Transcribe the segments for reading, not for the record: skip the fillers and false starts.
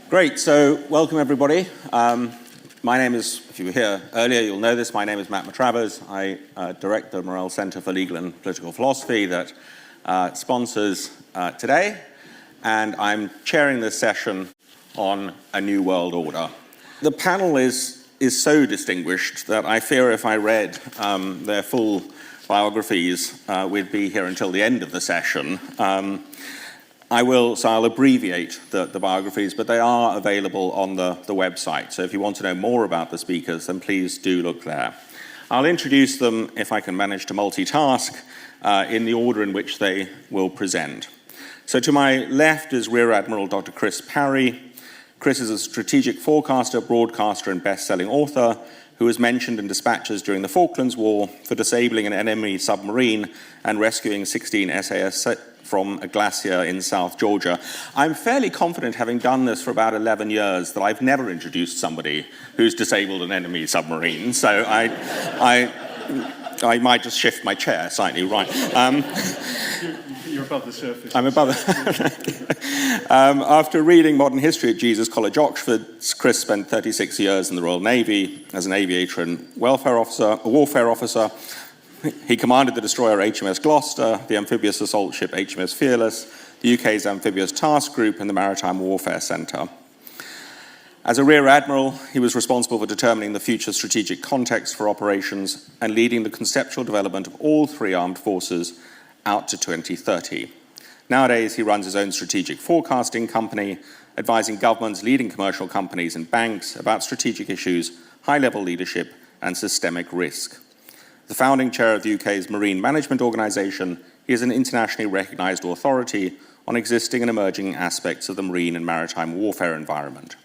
Great, so welcome everybody. My name is, if you were here earlier, you'll know this, my name is Matt Matravers. I direct the Morrell Centre for Legal and Political Philosophy that sponsors today, and I'm chairing this session on a new world order. The panel is so distinguished that I fear if I read their full biographies, we'd be here until the end of the session. I'll abbreviate the biographies, but they are available on the website. So if you want to know more about the speakers, then please do look there. I'll introduce them, if I can manage to multitask, in the order in which they will present. So to my left is Rear Admiral Dr. Chris Parry. Chris is a strategic forecaster, broadcaster, and best-selling author who was mentioned in dispatches during the Falklands War for disabling an enemy submarine and rescuing 16 SAS from a glacier in South Georgia. I'm fairly confident, having done this for about 11 years, that I've never introduced somebody who's disabled an enemy submarine, so I might just shift my chair slightly right. You're above the surface. I'm above it. After reading modern history at Jesus College, Oxford, Chris spent 36 years in the Royal Navy as an aviator and warfare officer. He commanded the destroyer HMS Gloucester, the amphibious assault ship HMS Fearless, the UK's amphibious task group, and the Maritime Warfare Centre. As a Rear Admiral, he was responsible for determining the future strategic context for operations and leading the conceptual development of all three armed forces out to 2030. Nowadays, he runs his own strategic forecasting company, advising governments, leading commercial companies, and banks about strategic issues, high-level leadership, and systemic risk. The founding chair of the UK's Marine Management Organisation, he is an internationally recognised authority on existing and emerging aspects of the marine and maritime warfare environment.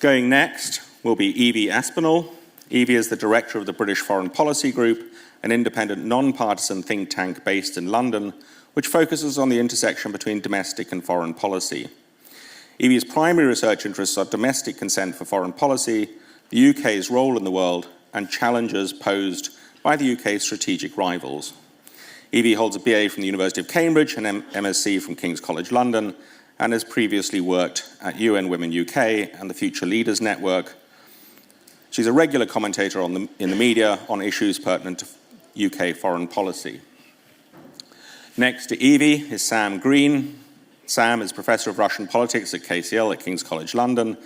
Going next will be Evie Aspinall. Evie is the director of the British Foreign Policy Group, an independent, non-partisan think tank based in London, which focuses on the intersection between domestic and foreign policy. Evie's primary research interests are domestic consent for foreign policy, the UK's role in the world, and challenges posed by the UK's strategic rivals. Evie holds a BA from the University of Cambridge and MSc from King's College London, and has previously worked at UN Women UK and the Future Leaders Network. She's a regular commentator in the media on issues pertinent to UK foreign policy. Next to Evie is Sam Greene. Sam is Professor of Russian Politics at KCL at King's College London,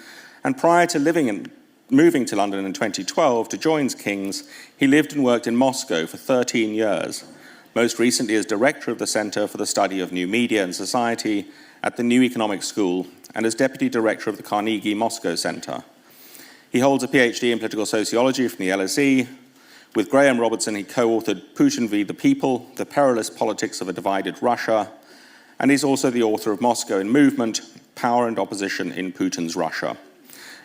and prior to moving to London in 2012 to join King's, he lived and worked in Moscow for 13 years, most recently as director of the Centre for the Study of New Media and Society at the New Economic School and as deputy director of the Carnegie Moscow Centre. He holds a PhD in political sociology from the LSE. With Graham Robertson, he co-authored Putin v. the People, The Perilous Politics of a Divided Russia, and he's also the author of Moscow in Movement, Power and Opposition in Putin's Russia.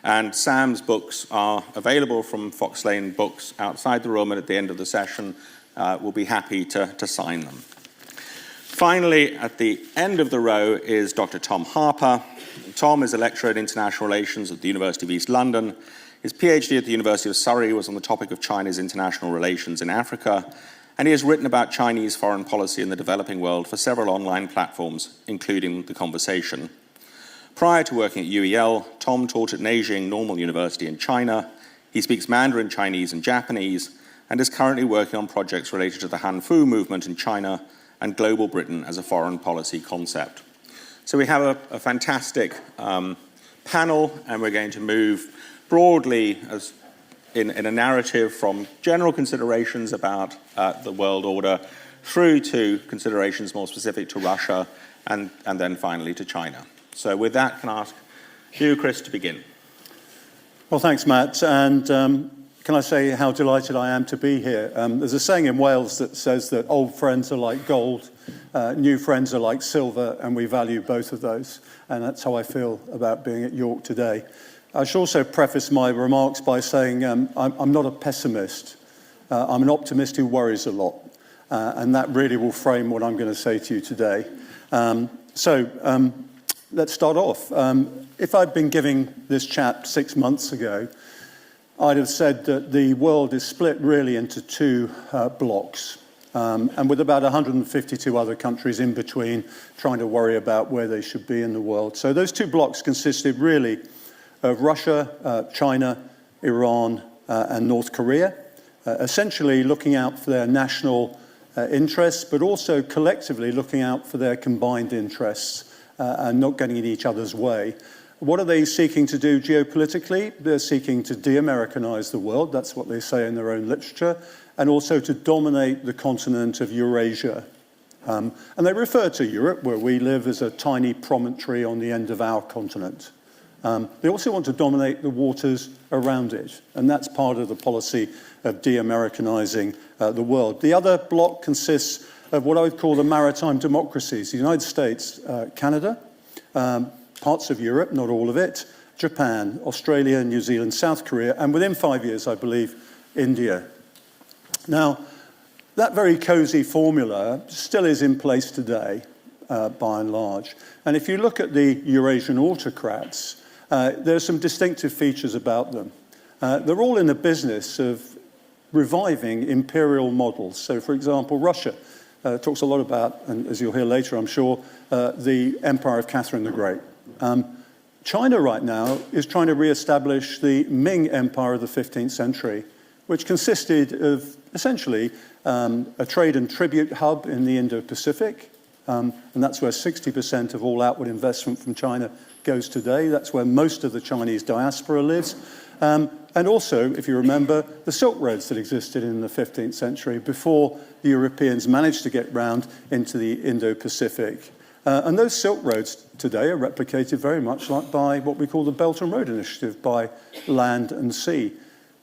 And Sam's books are available from Fox Lane Books outside the room, and at the end of the session, we'll be happy to sign them. Finally, at the end of the row is Dr. Tom Harper. Tom is a lecturer in international relations at the University of East London. His PhD at the University of Surrey was on the topic of China's international relations in Africa, and he has written about Chinese foreign policy in the developing world for several online platforms, including The Conversation. Prior to working at UEL, Tom taught at Beijing Normal University in China. He speaks Mandarin, Chinese, and Japanese, and is currently working on projects related to the Hanfu movement in China and global Britain as a foreign policy concept. So we have a fantastic panel, and we're going to move broadly in a narrative from general considerations about the world order through to considerations more specific to Russia and then finally to China. So with that, can I ask you, Chris, to begin? Well, thanks, Matt. And can I say how delighted I am to be here? There's a saying in Wales that says that old friends are like gold, new friends are like silver, and we value both of those. And that's how I feel about being at York today. I should also preface my remarks by saying I'm not a pessimist. I'm an optimist who worries a lot. And that really will frame what I'm going to say to you today. Let's start off. If I'd been giving this chat 6 months ago, I'd have said that the world is split really into two blocks. and with about 152 other countries in between trying to worry about where they should be in the world. So those two blocks consisted really of Russia, China, Iran, and North Korea, essentially looking out for their national interests, but also collectively looking out for their combined interests and not getting in each other's way. What are they seeking to do geopolitically? They're seeking to de-Americanize the world. That's what they say in their own literature. And also to dominate the continent of Eurasia. And they refer to Europe, where we live, as a tiny promontory on the end of our continent. They also want to dominate the waters around it. And that's part of the policy of de-Americanizing the world. The other bloc consists of what I would call the maritime democracies: the United States, Canada, parts of Europe, not all of it, Japan, Australia, New Zealand, South Korea, and within 5 years, I believe, India. Now, that very cosy formula still is in place today, by and large. And if you look at the Eurasian autocrats, there are some distinctive features about them. They're all in the business of reviving imperial models. So, for example, Russia talks a lot about, and as you'll hear later, I'm sure, the empire of Catherine the Great. China right now is trying to re-establish the Ming Empire of the 15th century, which consisted of essentially a trade and tribute hub in the Indo-Pacific, and that's where 60% of all outward investment from China goes today. That's where most of the Chinese diaspora lives. And also, if you remember, the Silk Roads that existed in the 15th century before the Europeans managed to get round into the Indo-Pacific. And those Silk Roads today are replicated very much like by what we call the Belt and Road Initiative, by land and sea.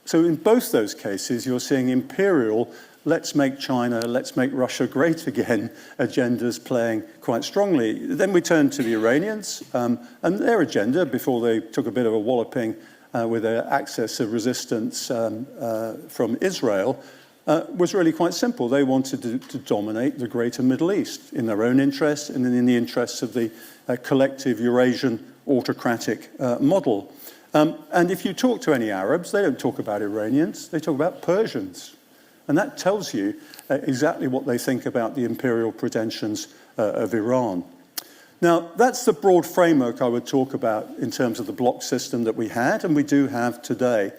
So in both those cases, you're seeing imperial, let's make China, let's make Russia great again, agendas playing quite strongly. Then we turn to the Iranians, and their agenda, before they took a bit of a walloping with their access of resistance from Israel, was really quite simple. They wanted to dominate the greater Middle East in their own interests and in the interests of the collective Eurasian autocratic model. And if you talk to any Arabs, they don't talk about Iranians, they talk about Persians. And that tells you exactly what they think about the imperial pretensions of Iran. Now, that's the broad framework I would talk about in terms of the bloc system that we had and we do have today.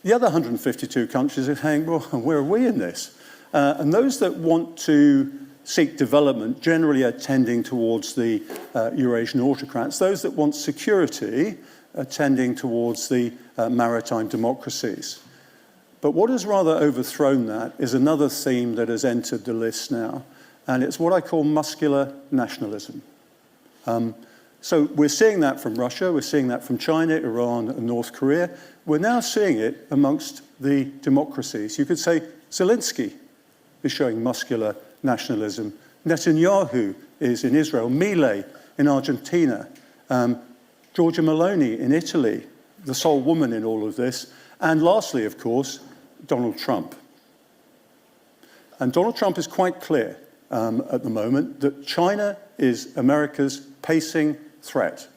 The other 152 countries are saying, well, where are we in this? And those that want to seek development generally are tending towards the Eurasian autocrats. Those that want security are tending towards the maritime democracies. But what has rather overthrown that is another theme that has entered the list now, and it's what I call muscular nationalism. So we're seeing that from Russia, we're seeing that from China, Iran, and North Korea. We're now seeing it amongst the democracies. You could say Zelensky is showing muscular nationalism. Netanyahu is in Israel. Milei in Argentina. Giorgia Meloni in Italy, the sole woman in all of this. And lastly, of course, Donald Trump. And Donald Trump is quite clear at the moment that China is America's pacing threat.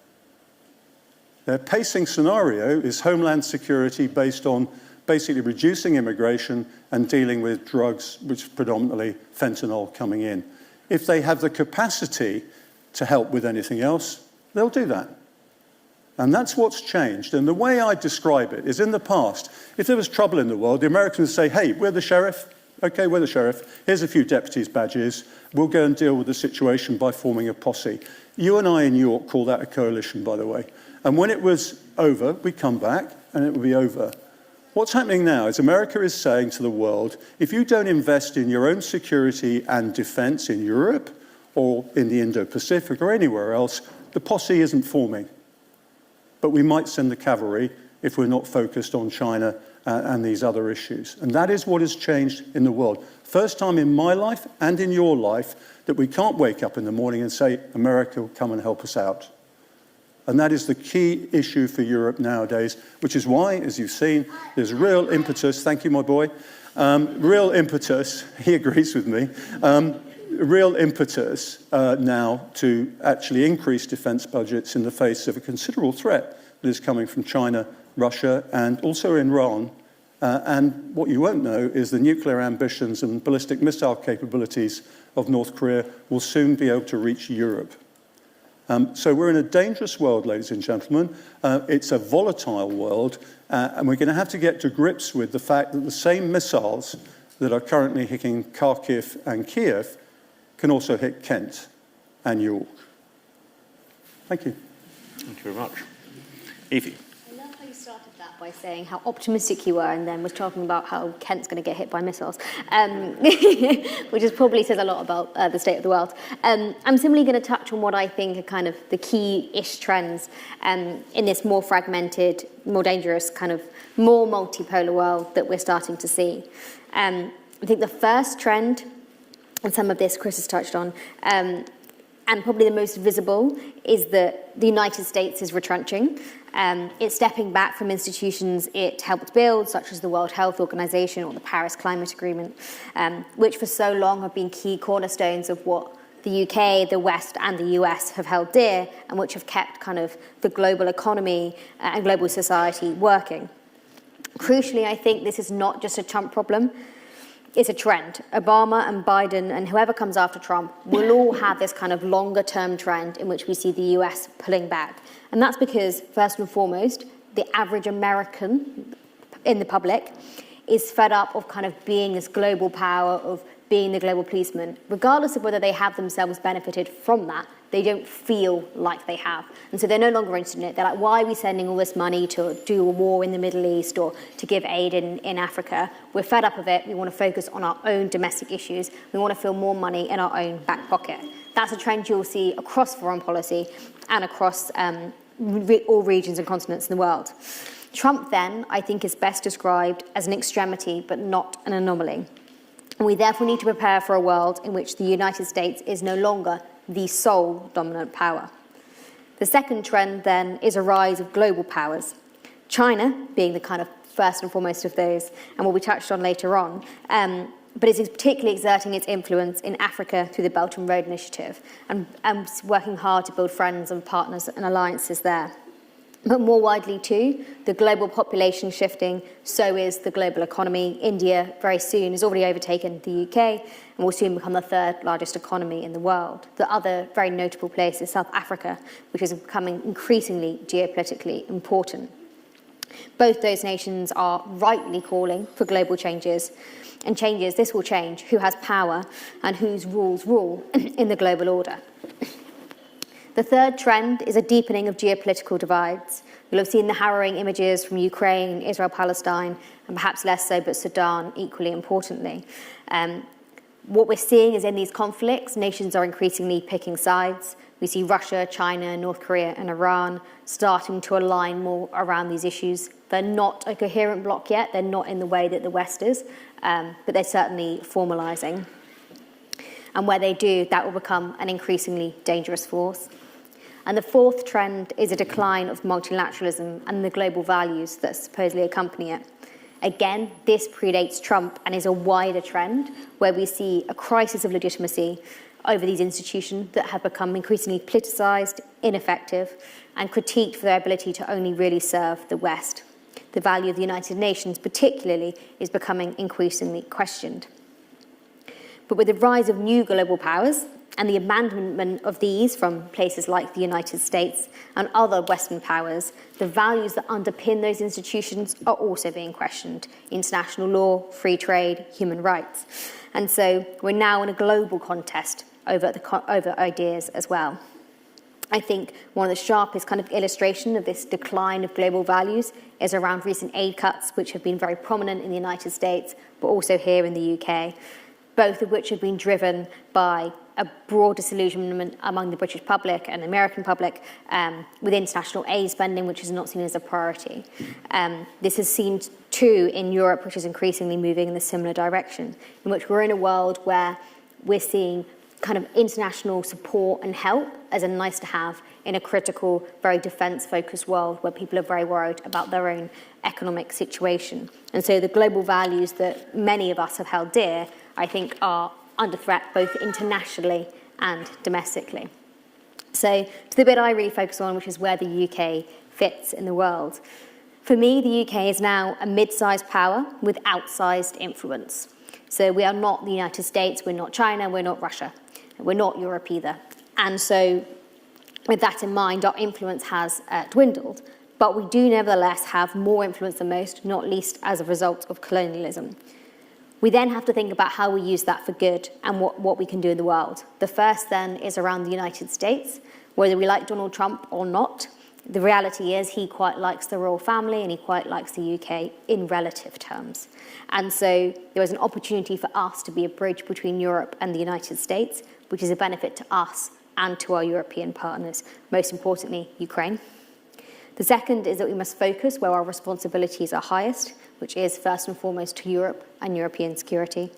Their pacing scenario is homeland security based on basically reducing immigration and dealing with drugs, which predominantly fentanyl coming in. If they have the capacity to help with anything else, they'll do that. And that's what's changed. And the way I describe it is, in the past, if there was trouble in the world, the Americans would say, hey, we're the sheriff. Okay, we're the sheriff. Here's a few deputies' badges. We'll go and deal with the situation by forming a posse. You and I in New York call that a coalition, by the way. And when it was over, we'd come back and it would be over. What's happening now is America is saying to the world, if you don't invest in your own security and defense in Europe or in the Indo-Pacific or anywhere else, the posse isn't forming. But we might send the cavalry if we're not focused on China and these other issues. And that is what has changed in the world. First time in my life and in your life that we can't wake up in the morning and say, America will come and help us out. And that is the key issue for Europe nowadays, which is why, as you've seen, there's real impetus, thank you, my boy, real impetus, he agrees with me, real impetus now to actually increase defense budgets in the face of a considerable threat that is coming from China, Russia, and also Iran, And what you won't know is the nuclear ambitions and ballistic missile capabilities of North Korea will soon be able to reach Europe. So we're in a dangerous world, ladies and gentlemen. It's a volatile world, and we're going to have to get to grips with the fact that the same missiles that are currently hitting Kharkiv and Kiev can also hit Kent and York. Thank you. Thank you very much. Evie. I love how you started that by saying how optimistic you were and then was talking about how Kent's going to get hit by missiles, which probably says a lot about the state of the world. I'm simply going to touch on what I think are kind of the key-ish trends in this more fragmented, more dangerous, kind of more multipolar world that we're starting to see. I think the first trend, and some of this Chris has touched on, and probably the most visible, is that the United States is retrenching. It's stepping back from institutions it helped build, such as the World Health Organization or the Paris Climate Agreement, which for so long have been key cornerstones of what the UK, the West, and the US have held dear, and which have kept kind of the global economy and global society working. Crucially, I think this is not just a Trump problem. It's a trend. Obama and Biden and whoever comes after Trump will all have this kind of longer-term trend in which we see the US pulling back. And that's because, first and foremost, the average American in the public is fed up of kind of being this global power, of being the global policeman. Regardless of whether they have themselves benefited from that, they don't feel like they have. And so they're no longer interested in it. They're like, why are we sending all this money to do a war in the Middle East or to give aid in Africa? We're fed up of it. We want to focus on our own domestic issues. We want to feel more money in our own back pocket. That's a trend you'll see across foreign policy and across all regions and continents in the world. Trump, then, I think is best described as an extremity, but not an anomaly. And we therefore need to prepare for a world in which the United States is no longer the sole dominant power. The second trend, then, is a rise of global powers. China being the kind of first and foremost of those, and what we touched on later on, but is particularly exerting its influence in Africa through the Belt and Road Initiative, and working hard to build friends and partners and alliances there. But more widely too, the global population shifting, so is the global economy. India very soon has already overtaken the UK and will soon become the third largest economy in the world. The other very notable place is South Africa, which is becoming increasingly geopolitically important. Both those nations are rightly calling for global changes, and changes, this will change who has power and whose rules rule in the global order. The third trend is a deepening of geopolitical divides. You'll have seen the harrowing images from Ukraine, Israel, Palestine, and perhaps less so, but Sudan equally importantly. What we're seeing is in these conflicts, nations are increasingly picking sides. We see Russia, China, North Korea, and Iran starting to align more around these issues. They're not a coherent bloc yet. They're not in the way that the West is, but they're certainly formalizing. And where they do, that will become an increasingly dangerous force. And the fourth trend is a decline of multilateralism and the global values that supposedly accompany it. Again, this predates Trump and is a wider trend where we see a crisis of legitimacy over these institutions that have become increasingly politicized, ineffective, and critiqued for their ability to only really serve the West. The value of the United Nations, particularly, is becoming increasingly questioned. But with the rise of new global powers and the abandonment of these from places like the United States and other Western powers, the values that underpin those institutions are also being questioned. International law, free trade, human rights. And so we're now in a global contest over ideas as well. I think one of the sharpest kind of illustration of this decline of global values is around recent aid cuts, which have been very prominent in the United States, but also here in the UK, both of which have been driven by a broad disillusionment among the British public and the American public with international aid spending, which is not seen as a priority. This is seen too in Europe, which is increasingly moving in a similar direction, in which we're in a world where we're seeing kind of international support and help as a nice to have in a critical, very defense-focused world where people are very worried about their own economic situation. And so the global values that many of us have held dear, I think, are under threat both internationally and domestically. So to the bit I really focus on, which is where the UK fits in the world. For me, the UK is now a mid-sized power with outsized influence. So we are not the United States, we're not China, we're not Russia, we're not Europe either. And so with that in mind, our influence has dwindled, but we do nevertheless have more influence than most, not least as a result of colonialism. We then have to think about how we use that for good and what we can do in the world. The first then is around the United States. Whether we like Donald Trump or not, the reality is he quite likes the royal family and he quite likes the UK in relative terms. And so there is an opportunity for us to be a bridge between Europe and the United States, which is a benefit to us and to our European partners, most importantly, Ukraine. The second is that we must focus where our responsibilities are highest, which is first and foremost to Europe and European security.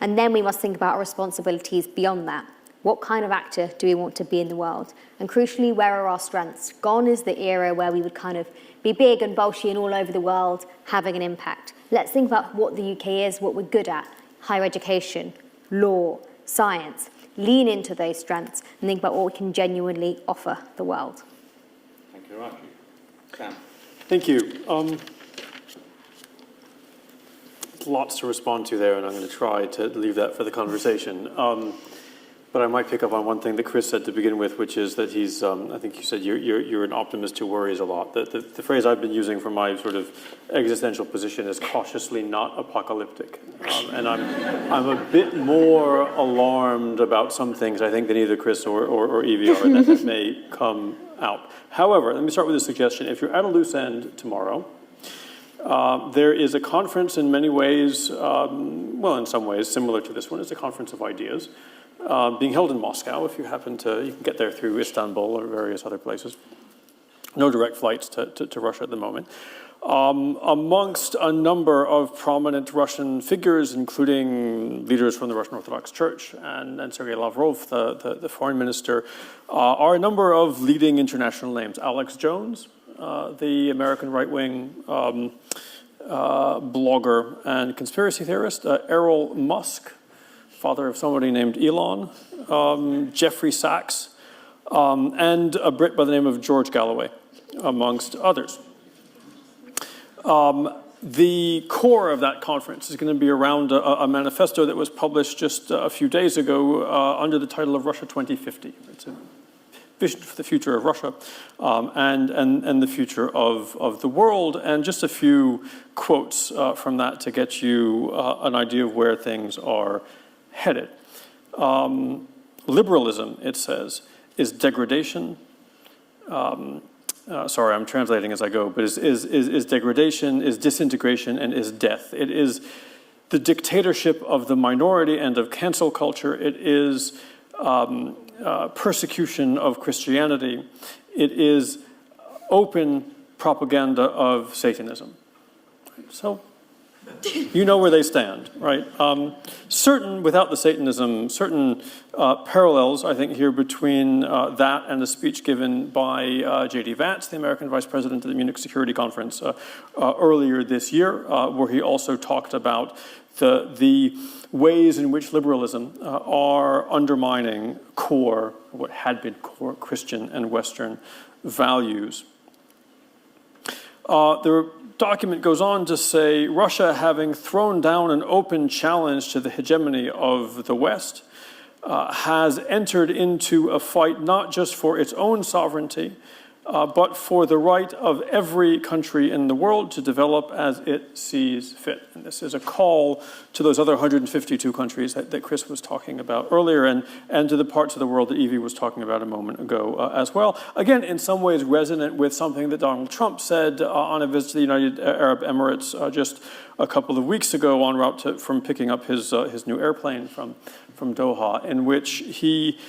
And then we must think about our responsibilities beyond that. What kind of actor do we want to be in the world? And crucially, where are our strengths? Gone is the era where we would kind of be big and bolshy and all over the world, having an impact. Let's think about what the UK is, what we're good at: higher education, law, science. Lean into those strengths and think about what we can genuinely offer the world. Thank you very much. Sam. Thank you. Lots to respond to there, and I'm going to try to leave that for the conversation. But I might pick up on one thing that Chris said to begin with, which is that he's, I think you said you're an optimist who worries a lot. The phrase I've been using for my sort of existential position is cautiously not apocalyptic. And I'm a bit more alarmed about some things, I think, than either Chris or Evie are, that may come out. However, let me start with a suggestion. If you're at a loose end tomorrow, there is a conference in many ways, well, in some ways, similar to this one. It's a conference of ideas being held in Moscow. If you happen to, you can get there through Istanbul or various other places. No direct flights to Russia at the moment. Amongst a number of prominent Russian figures, including leaders from the Russian Orthodox Church and Sergei Lavrov, the foreign minister, are a number of leading international names. Alex Jones, the American right-wing blogger and conspiracy theorist, Errol Musk, father of somebody named Elon, Jeffrey Sachs, and a Brit by the name of George Galloway, amongst others. The core of that conference is going to be around a manifesto that was published just a few days ago under the title of Russia 2050. It's a vision for the future of Russia and the future of the world. And just a few quotes from that to get you an idea of where things are headed. Liberalism, it says, is degradation. Sorry, I'm translating as I go, but is degradation, is disintegration, and is death. It is the dictatorship of the minority and of cancel culture. It is persecution of Christianity. It is open propaganda of Satanism. So you know where they stand, right? Certain, without the Satanism, certain parallels, I think, here between that and the speech given by J.D. Vance, the American vice president of the Munich Security Conference earlier this year, where he also talked about the ways in which liberalism are undermining core, what had been core Christian and Western values. The document goes on to say, Russia, having thrown down an open challenge to the hegemony of the West, has entered into a fight not just for its own sovereignty, but for the right of every country in the world to develop as it sees fit. And this is a call to those other 152 countries that Chris was talking about earlier, and to the parts of the world that Evie was talking about a moment ago as well. Again, in some ways resonant with something that Donald Trump said on a visit to the United Arab Emirates just a couple of weeks ago en route from picking up his new airplane from Doha, in which he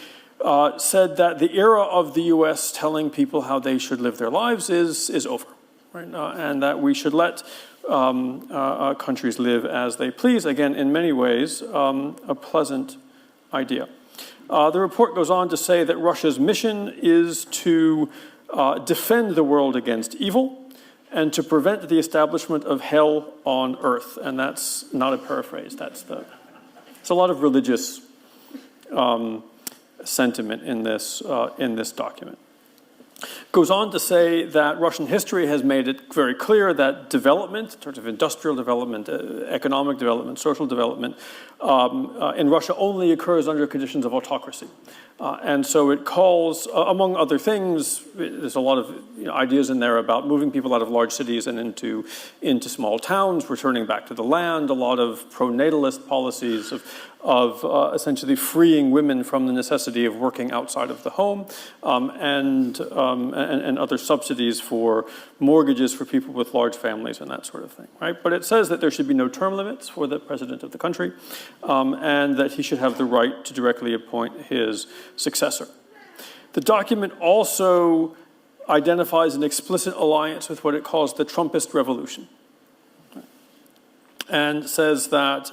said that the era of the U.S. telling people how they should live their lives is over, right? And that we should let countries live as they please. Again, in many ways, a pleasant idea. The report goes on to say that Russia's mission is to defend the world against evil and to prevent the establishment of hell on earth. And that's not a paraphrase. It's a lot of religious sentiment in this document. Goes on to say that Russian history has made it very clear that development, in terms of industrial development, economic development, social development, in Russia only occurs under conditions of autocracy. And so it calls, among other things, there's a lot of ideas in there about moving people out of large cities and into small towns, returning back to the land, a lot of pro-natalist policies of essentially freeing women from the necessity of working outside of the home, and other subsidies for mortgages for people with large families and that sort of thing, right? But it says that there should be no term limits for the president of the country, and that he should have the right to directly appoint his successor. The document also identifies an explicit alliance with what it calls the Trumpist revolution, and says that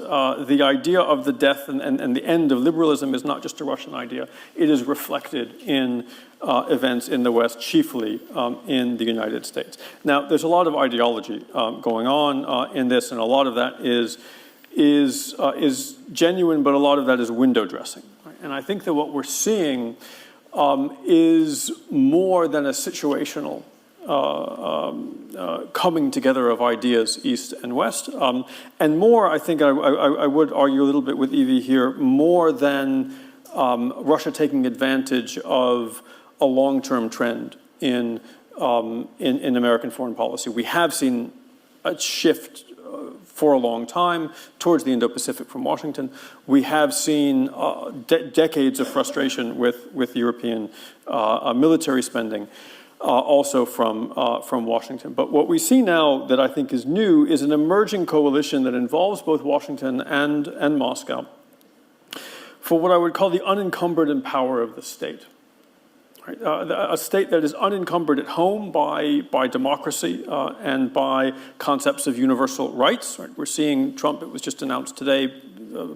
the idea of the death and the end of liberalism is not just a Russian idea. It is reflected in events in the West, chiefly in the United States. Now, there's a lot of ideology going on in this, and a lot of that is genuine, but a lot of that is window dressing. Right? And I think that what we're seeing is more than a situational coming together of ideas, East and West, and more, I think I would argue a little bit with Evie here, more than Russia taking advantage of a long-term trend in American foreign policy. We have seen a shift for a long time towards the Indo-Pacific from Washington. We have seen decades of frustration with European military spending. Also from Washington. But what we see now that I think is new is an emerging coalition that involves both Washington and Moscow for what I would call the unencumbered power of the state. Right? A state that is unencumbered at home by democracy and by concepts of universal rights. Right? We're seeing Trump, it was just announced today,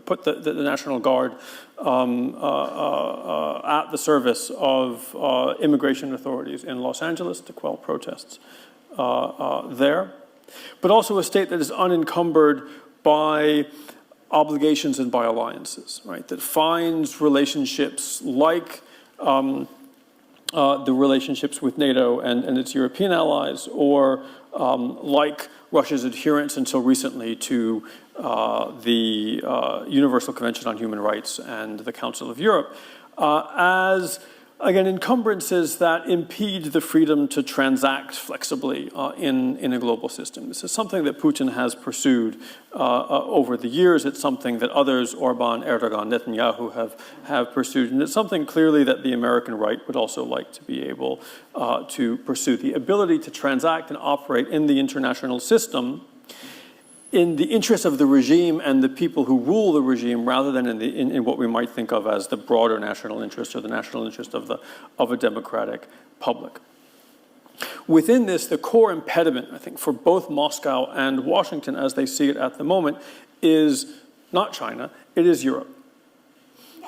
put the National Guard at the service of immigration authorities in Los Angeles to quell protests there. But also a state that is unencumbered by obligations and by alliances, right? That finds relationships like the relationships with NATO and its European allies, or like Russia's adherence until recently to the Universal Convention on Human Rights and the Council of Europe, as, again, encumbrances that impede the freedom to transact flexibly in a global system. This is something that Putin has pursued over the years. It's something that others, Orban, Erdogan, Netanyahu, have pursued. And it's something clearly that the American right would also like to be able to pursue. The ability to transact and operate in the international system in the interest of the regime and the people who rule the regime, rather than in what we might think of as the broader national interest or the national interest of a democratic public. Within this, the core impediment, I think, for both Moscow and Washington, as they see it at the moment, is not China, it is Europe.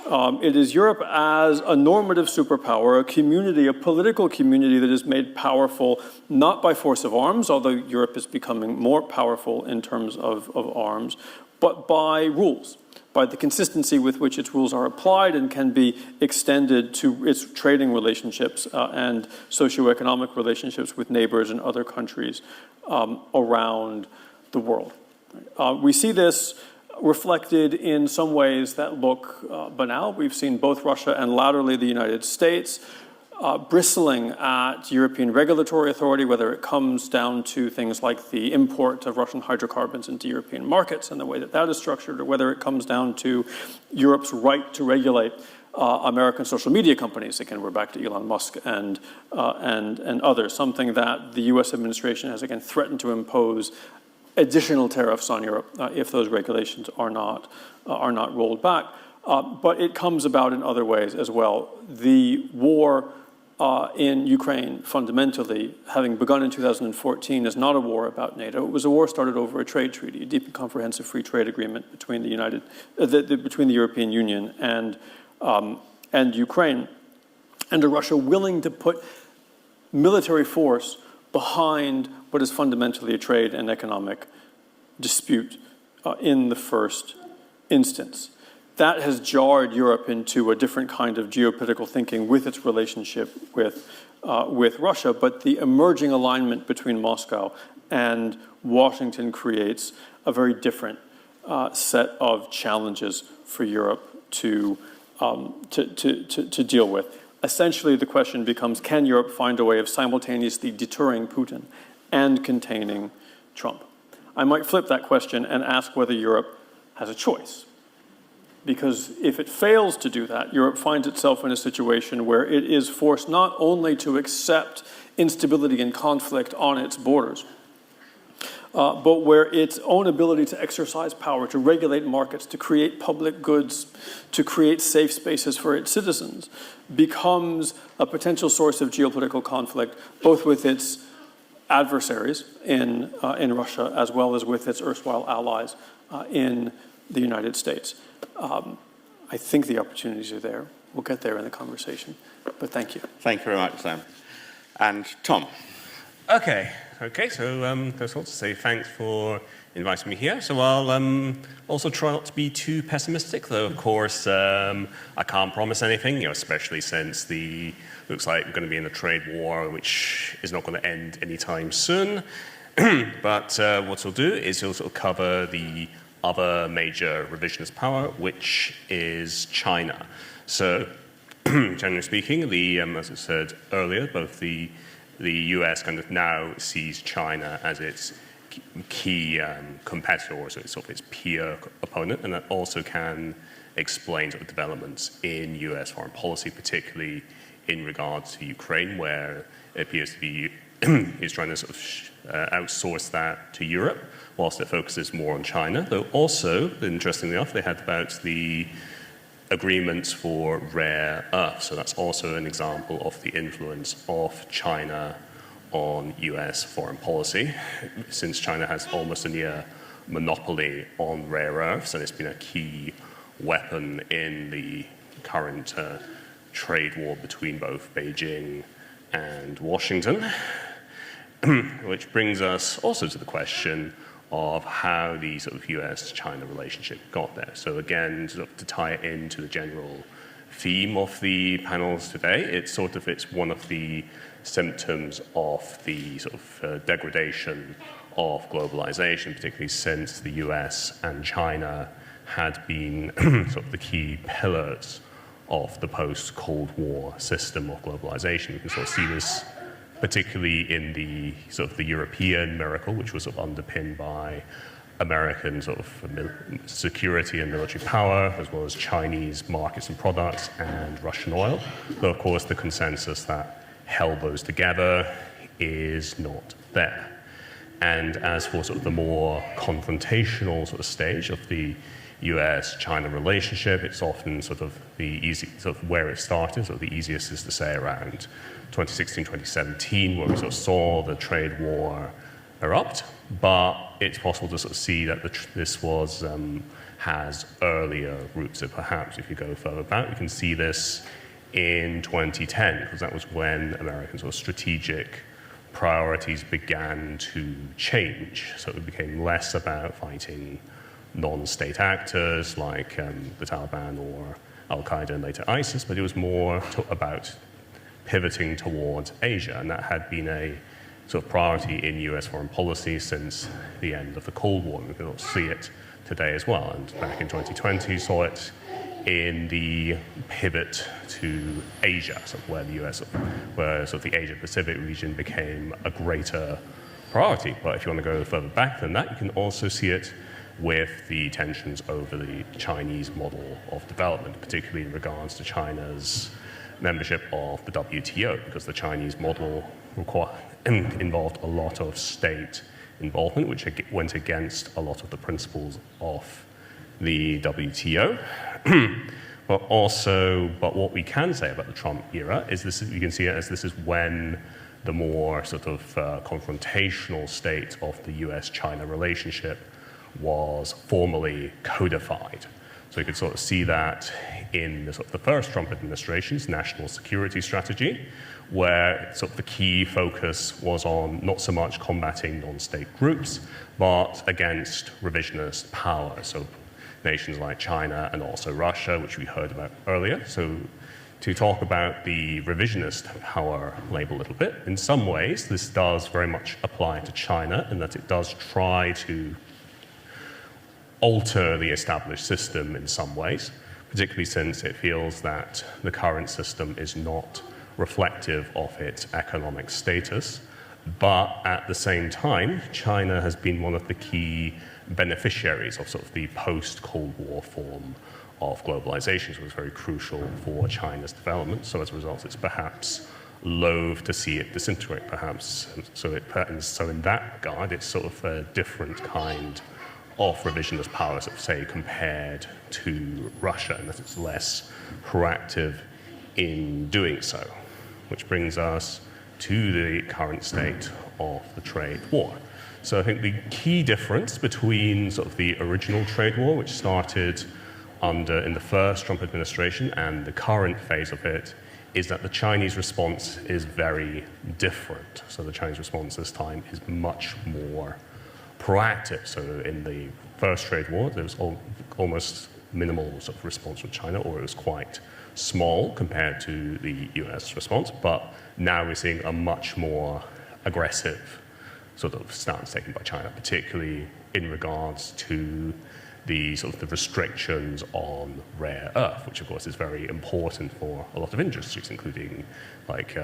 It is Europe as a normative superpower, a community, a political community that is made powerful not by force of arms, although Europe is becoming more powerful in terms of arms, but by rules, by the consistency with which its rules are applied and can be extended to its trading relationships and socioeconomic relationships with neighbors and other countries around the world. We see this reflected in some ways that look banal. We've seen both Russia and latterly the United States bristling at European regulatory authority, whether it comes down to things like the import of Russian hydrocarbons into European markets and the way that that is structured, or whether it comes down to Europe's right to regulate American social media companies. Again, we're back to Elon Musk and others, something that the US administration has again threatened to impose additional tariffs on Europe if those regulations are not rolled back. But it comes about in other ways as well. The war in Ukraine, fundamentally, having begun in 2014, is not a war about NATO. It was a war started over a trade treaty, a deep and comprehensive free trade agreement between between the European Union and Ukraine, and a Russia willing to put military force behind what is fundamentally a trade and economic dispute in the first instance. That has jarred Europe into a different kind of geopolitical thinking with its relationship with with Russia, but the emerging alignment between Moscow and Washington creates a very different set of challenges for Europe to deal with. Essentially, the question becomes, can Europe find a way of simultaneously deterring Putin and containing Trump? I might flip that question and ask whether Europe has a choice. Because if it fails to do that, Europe finds itself in a situation where it is forced not only to accept instability and conflict on its borders, but where its own ability to exercise power, to regulate markets, to create public goods, to create safe spaces for its citizens, becomes a potential source of geopolitical conflict, both with its adversaries in Russia, as well as with its erstwhile allies in the United States. I think the opportunities are there. We'll get there in the conversation, but thank you. Thank you very much, Sam. And Tom. Okay, so first of all, to say thanks for inviting me here. So I'll also try not to be too pessimistic, though, of course, I can't promise anything, especially since looks like we're going to be in a trade war, which is not going to end anytime soon. But what we'll do is we'll sort of cover the other major revisionist power, which is China. So, generally speaking, as I said earlier, both the US kind of now sees China as its key competitor, or sort of its peer opponent, and that also can explain sort of developments in US foreign policy, particularly in regards to Ukraine, where it appears to be is trying to sort of outsource that to Europe, whilst it focuses more on China. Though also, interestingly enough, they had about the agreements for rare earth. So that's also an example of the influence of China on US foreign policy, since China has almost a near monopoly on rare earths, and it's been a key weapon in the current trade war between both Beijing and Washington. Which brings us also to the question of how the sort of US-China relationship got there. So again, sort of to tie it into the general theme of the panels today, it's one of the symptoms of the sort of degradation of globalization, particularly since the US and China had been sort of the key pillars of the post-Cold War system of globalization. We can sort of see this particularly in the sort of the European miracle, which was sort of underpinned by American sort of security and military power, as well as Chinese markets and products and Russian oil. Though, of course, the consensus that held those together is not there. And as for sort of the more confrontational sort of stage of the US-China relationship, it's often sort of where it started. So the easiest is to say around 2016, 2017, where we sort of saw the trade war erupt. But it's possible to sort of see that this has earlier roots. So perhaps if you go further back, you can see this in 2010, because that was when American sort of strategic priorities began to change. So it became less about fighting non-state actors like the Taliban or Al-Qaeda and later ISIS, but it was more about pivoting towards Asia, and that had been a sort of priority in US foreign policy since the end of the Cold War. We can see it today as well, and back in 2020 saw it in the pivot to Asia, sort of where the US, where sort of the Asia-Pacific region became a greater priority. But if you want to go further back than that, you can also see it with the tensions over the Chinese model of development, particularly in regards to China's membership of the WTO, because the Chinese model involved a lot of state involvement, which went against a lot of the principles of the WTO. But what we can say about the Trump era is this: you can see it as this is when the more sort of confrontational state of the US-China relationship was formally codified. So you could sort of see that in the first Trump administration's national security strategy, where sort of the key focus was on not so much combating non-state groups, but against revisionist power. So nations like China and also Russia, which we heard about earlier. So to talk about the revisionist power label a little bit. In some ways, this does very much apply to China in that it does try to alter the established system in some ways, particularly since it feels that the current system is not reflective of its economic status. But at the same time, China has been one of the key beneficiaries of sort of the post-Cold War form of globalization, so it was very crucial for China's development. So as a result, it's perhaps loath to see it disintegrate, perhaps. So in that regard, it's sort of a different kind of revisionist power, sort of say, compared to Russia, and that it's less proactive in doing so. Which brings us to the current state of the trade war. So I think the key difference between sort of the original trade war, which started in the first Trump administration, and the current phase of it, is that the Chinese response is very different. So the Chinese response this time is much more proactive. So in the first trade war, there was almost minimal sort of response from China, or it was quite small compared to the US response. But now we're seeing a much more aggressive sort of stance taken by China, particularly in regards to the sort of the restrictions on rare earth, which of course is very important for a lot of industries, including like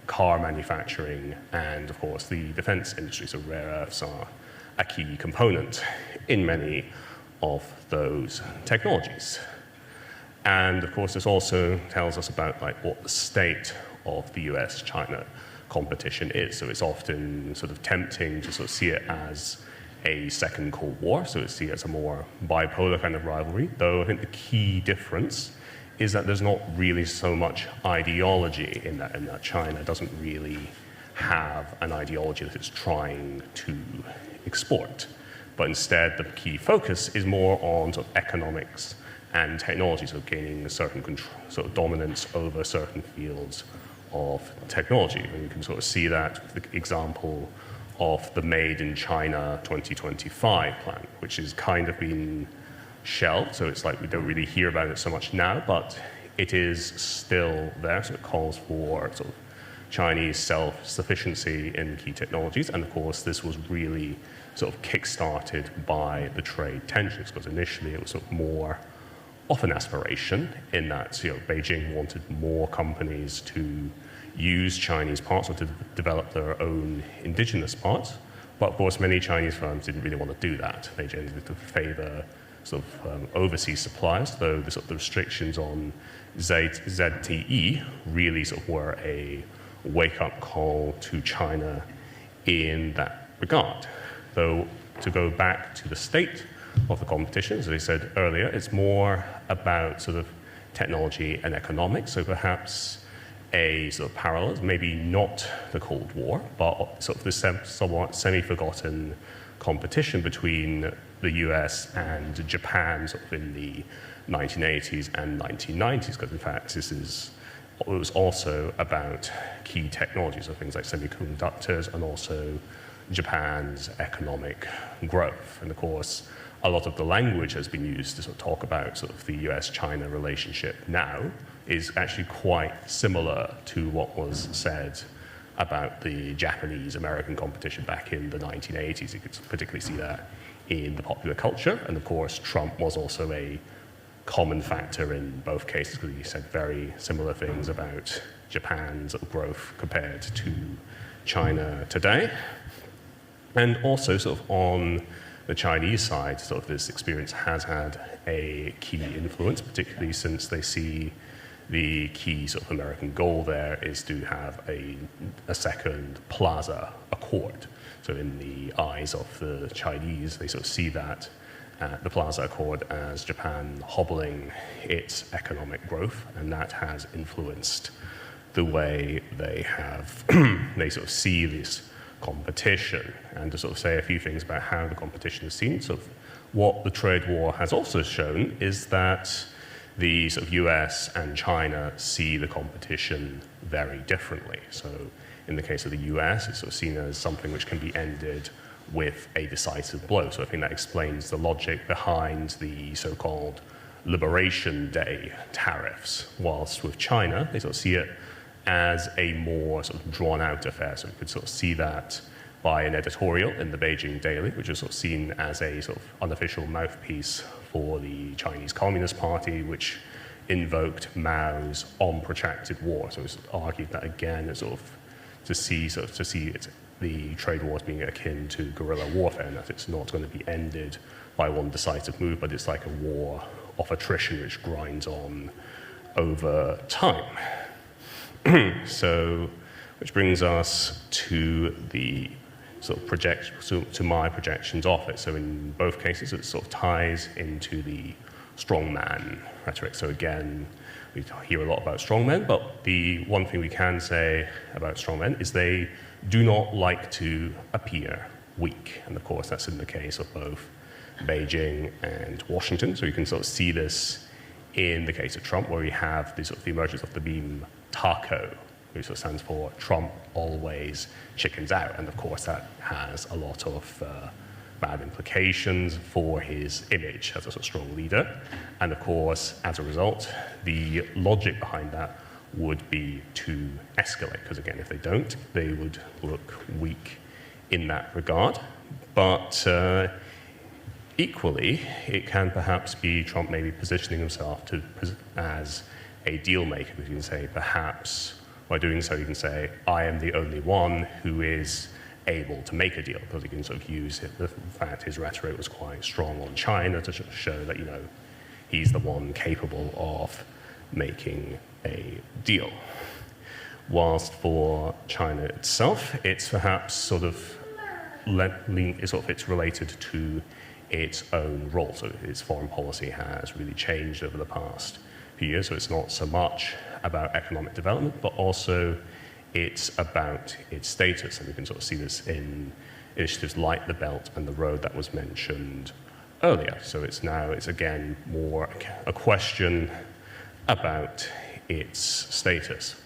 car manufacturing and of course the defense industry. So rare earths are a key component in many of those technologies. And of course this also tells us about like what the state of the US-China competition is. So it's often sort of tempting to sort of see it as a second Cold War, so it's seen as a more bipolar kind of rivalry, though I think the key difference is that there's not really so much ideology in that China doesn't really have an ideology that it's trying to export. But instead, the key focus is more on sort of economics and technology, so gaining a certain control, sort of dominance over certain fields of technology. And you can sort of see that with the example of the Made in China 2025 plan, which has kind of been shelved, so it's like we don't really hear about it so much now, but it is still there, so it calls for sort of Chinese self-sufficiency in key technologies, and of course this was really sort of kick-started by the trade tensions, because initially it was sort of more of an aspiration in that Beijing wanted more companies to use Chinese parts or to develop their own indigenous parts. But of course, many Chinese firms didn't really want to do that. They tended to favor sort of overseas suppliers, though the sort of the restrictions on ZTE really sort of were a wake-up call to China in that regard. Though to go back to the state of the competition, as I said earlier, it's more about sort of technology and economics. So perhaps a sort of parallel, maybe not the Cold War, but sort of the somewhat semi-forgotten competition between the US and Japan sort of in the 1980s and 1990s, because in fact it was also about key technologies, so things like semiconductors and also Japan's economic growth. And of course, a lot of the language has been used to sort of talk about sort of the US-China relationship now is actually quite similar to what was said about the Japanese-American competition back in the 1980s. You could particularly see that in the popular culture. And of course, Trump was also a common factor in both cases because he said very similar things about Japan's growth compared to China today. And also sort of on the Chinese side, sort of this experience has had a key influence, particularly since they see the key sort of American goal there is to have a second Plaza Accord. So in the eyes of the Chinese, they sort of see that the Plaza Accord as Japan hobbling its economic growth, and that has influenced the way they have, they sort of see this competition. And to sort of say a few things about how the competition is seen, sort of what the trade war has also shown is that the sort of US and China see the competition very differently. So in the case of the US, it's sort of seen as something which can be ended with a decisive blow. So I think that explains the logic behind the so-called Liberation Day tariffs, whilst with China, they sort of see it as a more sort of drawn-out affair. So we could sort of see that by an editorial in the Beijing Daily, which is sort of seen as a sort of unofficial mouthpiece for the Chinese Communist Party, which invoked Mao's on protracted war. So it's argued that again, it's sort of to see the trade war as being akin to guerrilla warfare, and that it's not going to be ended by one decisive move, but it's like a war of attrition which grinds on over time. So, which brings us to the sort of to my projections of it. So in both cases, it sort of ties into the strongman rhetoric. So again, we hear a lot about strongmen, but the one thing we can say about strongmen is they do not like to appear weak. And of course, that's in the case of both Beijing and Washington. So you can sort of see this in the case of Trump, where we have the sort of the emergence of the meme TACO, which sort of stands for Trump always chickens out. And of course, that has a lot of bad implications for his image as a sort of strong leader. And of course, as a result, the logic behind that would be to escalate, because again, if they don't, they would look weak in that regard. But equally, it can perhaps be Trump maybe positioning himself as a deal maker, because you can say perhaps by doing so you can say, I am the only one who is able to make a deal, because he can sort of use it. The fact his rhetoric was quite strong on China to show that, you know, he's the one capable of making a deal. Whilst for China itself, it's perhaps sort of it's related to its own role. So its foreign policy has really changed over the past few years. So it's not so much about economic development, but also it's about its status. And we can sort of see this in initiatives like the Belt and the Road that was mentioned earlier. So it's again more a question about its status.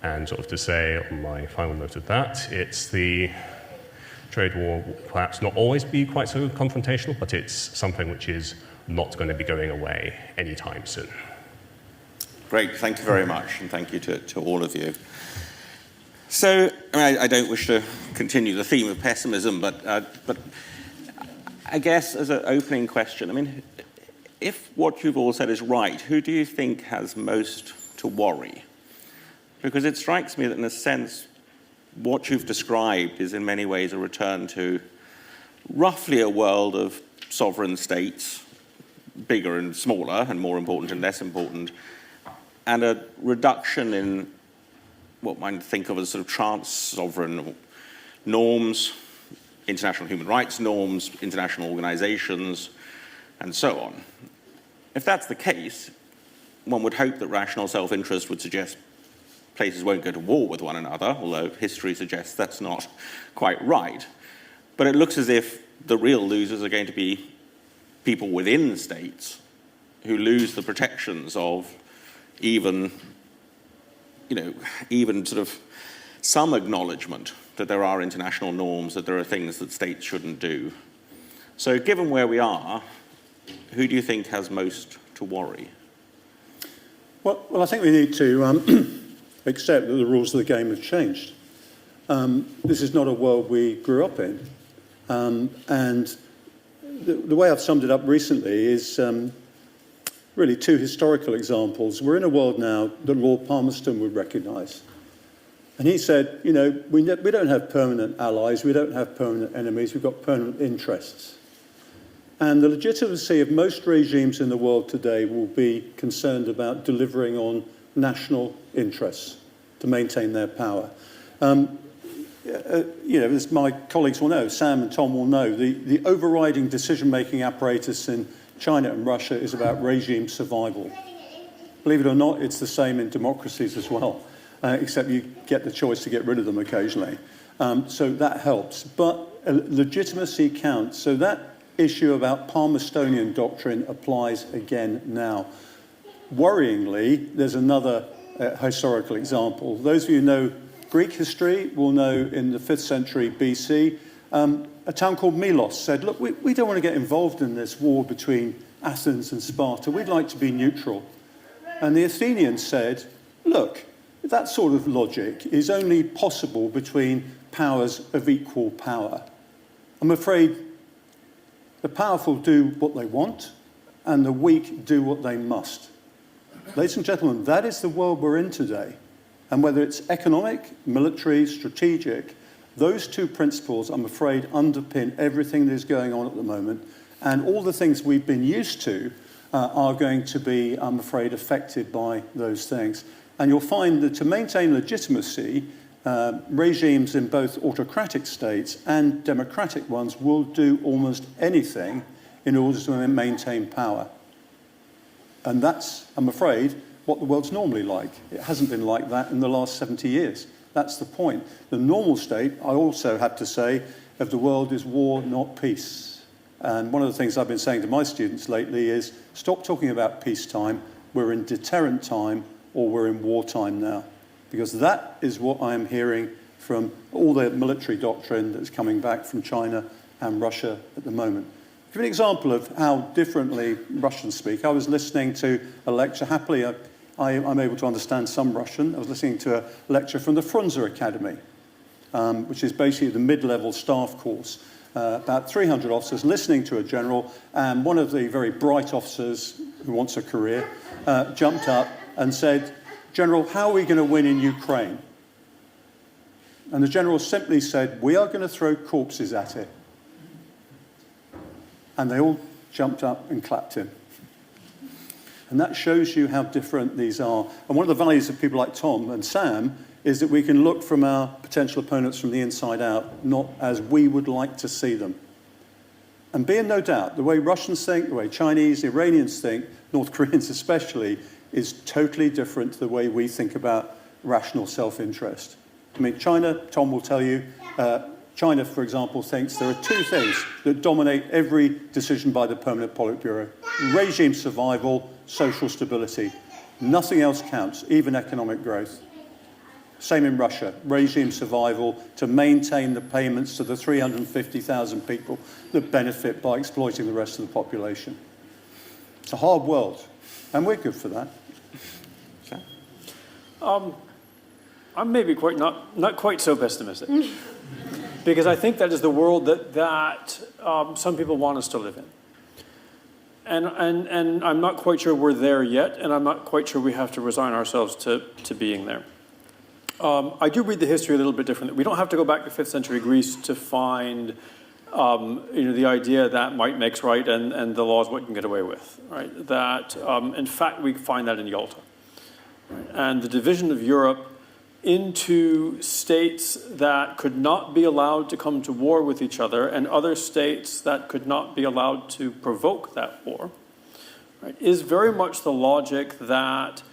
And sort of to say on my final note of that, it's the trade war will perhaps not always be quite so confrontational, but it's something which is not going to be going away anytime soon. Great, thank you very much, and thank you to all of you. So, I don't wish to continue the theme of pessimism, but I guess as an opening question, I mean, if what you've all said is right, who do you think has most to worry? Because it strikes me that in a sense, what you've described is in many ways a return to roughly a world of sovereign states, bigger and smaller, and more important and less important, and a reduction in what one think of as sort of trans-sovereign norms, international human rights norms, international organizations, and so on. If that's the case, one would hope that rational self-interest would suggest places won't go to war with one another, although history suggests that's not quite right. But it looks as if the real losers are going to be people within states who lose the protections of even sort of some acknowledgement that there are international norms, that there are things that states shouldn't do. So given where we are, who do you think has most to worry? Well, I think we need to accept that the rules of the game have changed. This is not a world we grew up in. And the way I've summed it up recently is really two historical examples. We're in a world now that Lord Palmerston would recognise. And he said, you know, we don't have permanent allies, we don't have permanent enemies, we've got permanent interests. And the legitimacy of most regimes in the world today will be concerned about delivering on national interests to maintain their power. As my colleagues will know, Sam and Tom will know, the overriding decision-making apparatus in China and Russia is about regime survival. Believe it or not, it's the same in democracies as well, except you get the choice to get rid of them occasionally. So that helps. But legitimacy counts. So that issue about Palmerstonian doctrine applies again now. Worryingly, there's another historical example. Those of you who know Greek history will know in the 5th century BC, a town called Milos said, look, we don't want to get involved in this war between Athens and Sparta. We'd like to be neutral. And the Athenians said, look, that sort of logic is only possible between powers of equal power. I'm afraid the powerful do what they want and the weak do what they must. Ladies and gentlemen, that is the world we're in today. And whether it's economic, military, strategic, those two principles, I'm afraid, underpin everything that is going on at the moment. And all the things we've been used to are going to be, I'm afraid, affected by those things. And you'll find that to maintain legitimacy, regimes in both autocratic states and democratic ones will do almost anything in order to maintain power. And that's, I'm afraid, what the world's normally like. It hasn't been like that in the last 70 years. That's the point. The normal state, I also have to say, of the world is war, not peace. And one of the things I've been saying to my students lately is, stop talking about peacetime. We're in deterrent time, or we're in wartime now. Because that is what I'm hearing from all the military doctrine that's coming back from China and Russia at the moment. I'll give you an example of how differently Russians speak. I was listening to a lecture, happily I'm able to understand some Russian. I was listening to a lecture from the Frunze Academy, which is basically the mid-level staff course. About 300 officers listening to a general, and one of the very bright officers who wants a career jumped up and said, General, how are we going to win in Ukraine? And the general simply said, we are going to throw corpses at it. And they all jumped up and clapped him. And that shows you how different these are. And one of the values of people like Tom and Sam is that we can look from our potential opponents from the inside out, not as we would like to see them. And be in no doubt, the way Russians think, the way Chinese, Iranians think, North Koreans especially, is totally different to the way we think about rational self-interest. I mean, China, Tom will tell you, China, for example, thinks there are two things that dominate every decision by the Permanent Politburo: regime survival, social stability. Nothing else counts, even economic growth. Same in Russia, regime survival to maintain the payments to the 350,000 people that benefit by exploiting the rest of the population. It's a hard world, and we're good for that. I'm maybe not quite so pessimistic, because I think that is the world that some people want us to live in. And I'm not quite sure we're there yet, and I'm not quite sure we have to resign ourselves to being there. I do read the history a little bit differently. We don't have to go back to 5th century Greece to find the idea that might makes right and the law is what you can get away with, right? That, in fact, we find that in Yalta. Right? And the division of Europe into states that could not be allowed to come to war with each other and other states that could not be allowed to provoke that war, right, is very much the logic that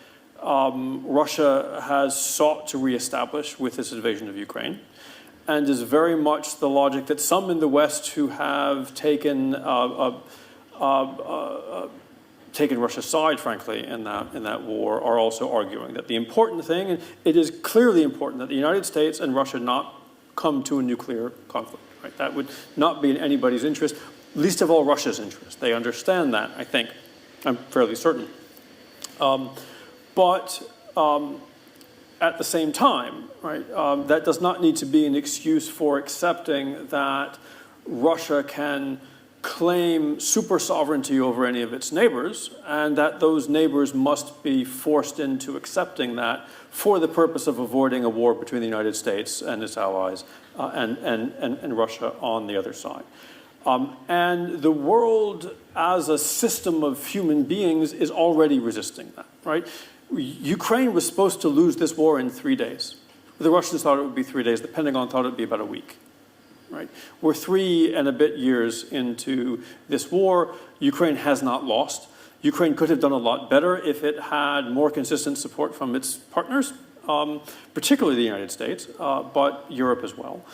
Russia has sought to reestablish with its invasion of Ukraine, and is very much the logic that some in the West who have taken Russia's side, frankly, in that war, are also arguing that the important thing, and it is clearly important, that the United States and Russia not come to a nuclear conflict. Right? That would not be in anybody's interest, least of all Russia's interest. They understand that, I think. I'm fairly certain. But at the same time, right, that does not need to be an excuse for accepting that Russia can claim super sovereignty over any of its neighbors, and that those neighbors must be forced into accepting that for the purpose of avoiding a war between the United States and its allies and Russia on the other side. And the world as a system of human beings is already resisting that, right? Ukraine was supposed to lose this war in 3 days. The Russians thought it would be 3 days. The Pentagon thought it would be about a week. Right? We're 3 and a bit years into this war. Ukraine has not lost. Ukraine could have done a lot better if it had more consistent support from its partners, particularly the United States, but Europe as well.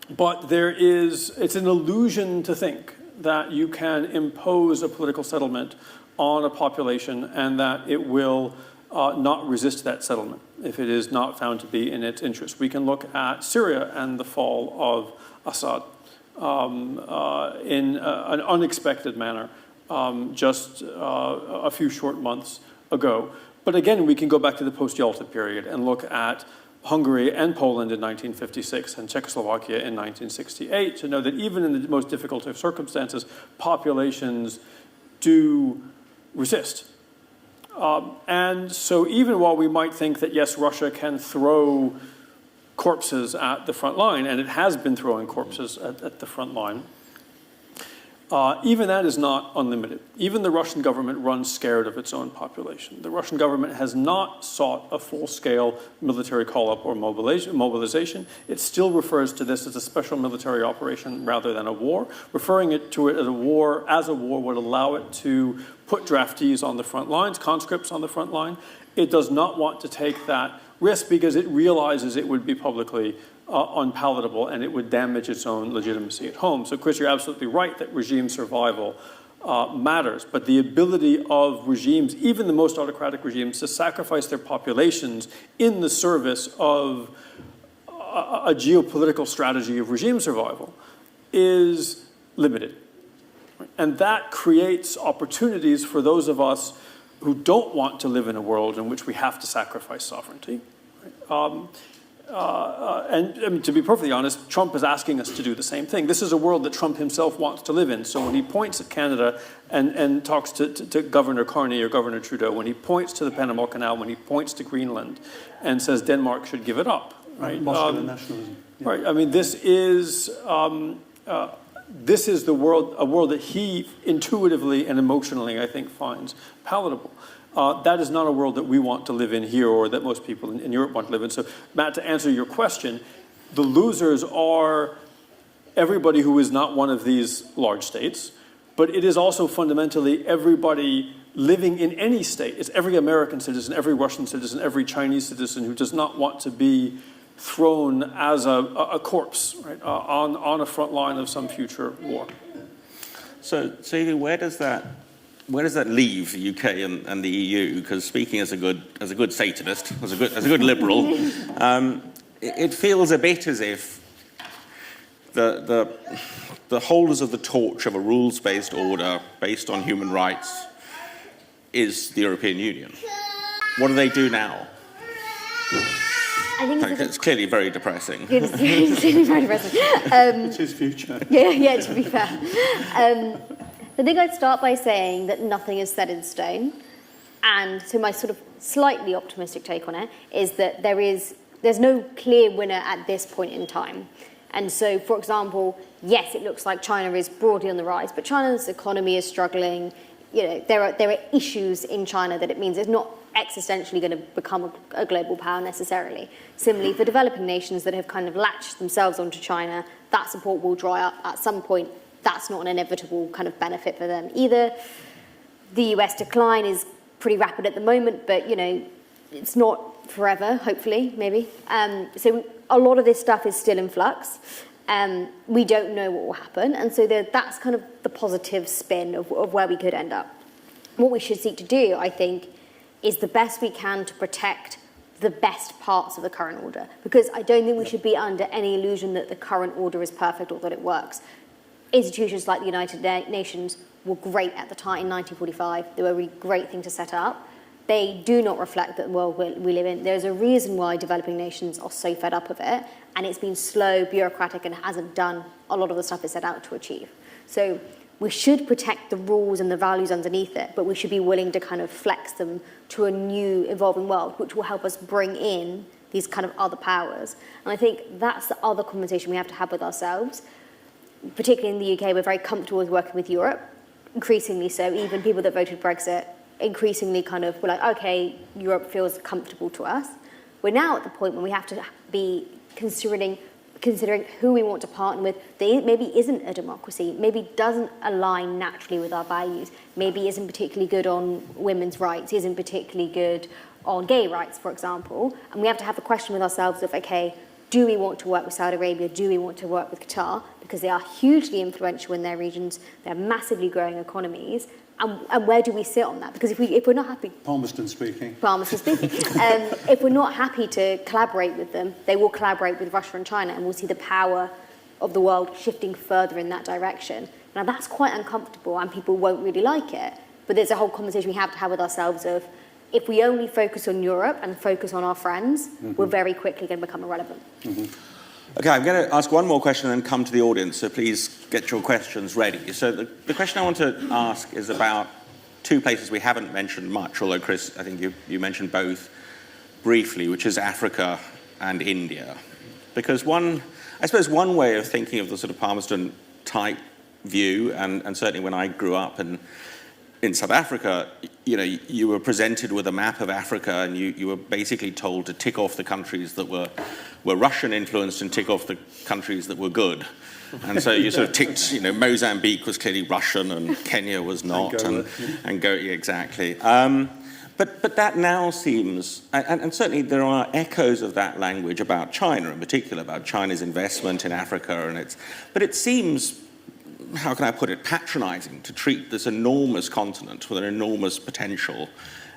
But it's an illusion to think that you can impose a political settlement on a population and that it will not resist that settlement if it is not found to be in its interest. We can look at Syria and the fall of Assad in an unexpected manner just a few short months ago. But again, we can go back to the post-Yalta period and look at Hungary and Poland in 1956 and Czechoslovakia in 1968 to know that even in the most difficult of circumstances, populations do resist. And so even while we might think that, yes, Russia can throw corpses at the front line, and it has been throwing corpses at the front line, even that is not unlimited. Even the Russian government runs scared of its own population. The Russian government has not sought a full-scale military call-up or mobilization. It still refers to this as a special military operation rather than a war. Referring to it as a war would allow it to put draftees on the front lines, conscripts on the front line. It does not want to take that risk because it realizes it would be publicly unpalatable and it would damage its own legitimacy at home. So, Chris, you're absolutely right that regime survival matters, but the ability of regimes, even the most autocratic regimes, to sacrifice their populations in the service of a geopolitical strategy of regime survival is limited. And that creates opportunities for those of us who don't want to live in a world in which we have to sacrifice sovereignty. And to be perfectly honest, Trump is asking us to do the same thing. This is a world that Trump himself wants to live in. So when he points at Canada and talks to Governor Carney or Governor Trudeau, when he points to the Panama Canal, when he points to Greenland and says Denmark should give it up, right? Muscular nationalism. Yeah. Right. I mean, this is the world, a world that he intuitively and emotionally, I think, finds palatable. That is not a world that we want to live in here or that most people in Europe want to live in. So, Matt, to answer your question, the losers are everybody who is not one of these large states, but it is also fundamentally everybody living in any state. It's every American citizen, every Russian citizen, every Chinese citizen who does not want to be thrown as a corpse, right, on a front line of some future war. So Evie, where does that leave the UK and the EU? Because speaking as a good Satanist, as a good liberal, it feels a bit as if the holders of the torch of a rules-based order based on human rights is the European Union. What do they do now? I think it's clearly very depressing. It's clearly very depressing. It's his future. Yeah, to be fair. I think I'd start by saying that nothing is set in stone. And so my sort of slightly optimistic take on it is that there's no clear winner at this point in time. And so, for example, yes, it looks like China is broadly on the rise, but China's economy is struggling. You know, there are issues in China that it means it's not existentially going to become a global power necessarily. Similarly, for developing nations that have kind of latched themselves onto China, that support will dry up at some point. That's not an inevitable kind of benefit for them either. The US decline is pretty rapid at the moment, but, you know, it's not forever, hopefully, maybe. So a lot of this stuff is still in flux. We don't know what will happen. And so that's kind of the positive spin of where we could end up. What we should seek to do, I think, is the best we can to protect the best parts of the current order. Because I don't think we should be under any illusion that the current order is perfect or that it works. Institutions like the United Nations were great at the time in 1945. They were a really great thing to set up. They do not reflect the world we live in. There's a reason why developing nations are so fed up of it, and it's been slow, bureaucratic, and hasn't done a lot of the stuff it set out to achieve. So we should protect the rules and the values underneath it, but we should be willing to kind of flex them to a new evolving world, which will help us bring in these kind of other powers. And I think that's the other conversation we have to have with ourselves. Particularly in the UK, we're very comfortable with working with Europe, increasingly so. Even people that voted Brexit, increasingly kind of, we're like, okay, Europe feels comfortable to us. We're now at the point when we have to be considering who we want to partner with that maybe isn't a democracy, maybe doesn't align naturally with our values, maybe isn't particularly good on women's rights, isn't particularly good on gay rights, for example. And we have to have the question with ourselves of, okay, do we want to work with Saudi Arabia? Do we want to work with Qatar? Because they are hugely influential in their regions. They're massively growing economies. And where do we sit on that? Because if we're not happy... Palmerston speaking. If we're not happy to collaborate with them, they will collaborate with Russia and China, and we'll see the power of the world shifting further in that direction. Now, that's quite uncomfortable and people won't really like it. But there's a whole conversation we have to have with ourselves of, if we only focus on Europe and focus on our friends, we're very quickly going to become irrelevant. Okay, I'm going to ask one more question and then come to the audience, so please get your questions ready. So the question I want to ask is about two places we haven't mentioned much, although, Chris, I think you mentioned both briefly, which is Africa and India. Because I suppose one way of thinking of the sort of Palmerston-type view, and certainly when I grew up in South Africa, you were presented with a map of Africa, and you were basically told to tick off the countries that were Russian influenced and tick off the countries that were good. And so you sort of ticked, Mozambique was clearly Russian and Kenya was not, Angola, exactly. But that now seems, and certainly there are echoes of that language about China in particular, about China's investment in Africa, but it seems, how can I put it, patronizing to treat this enormous continent with an enormous potential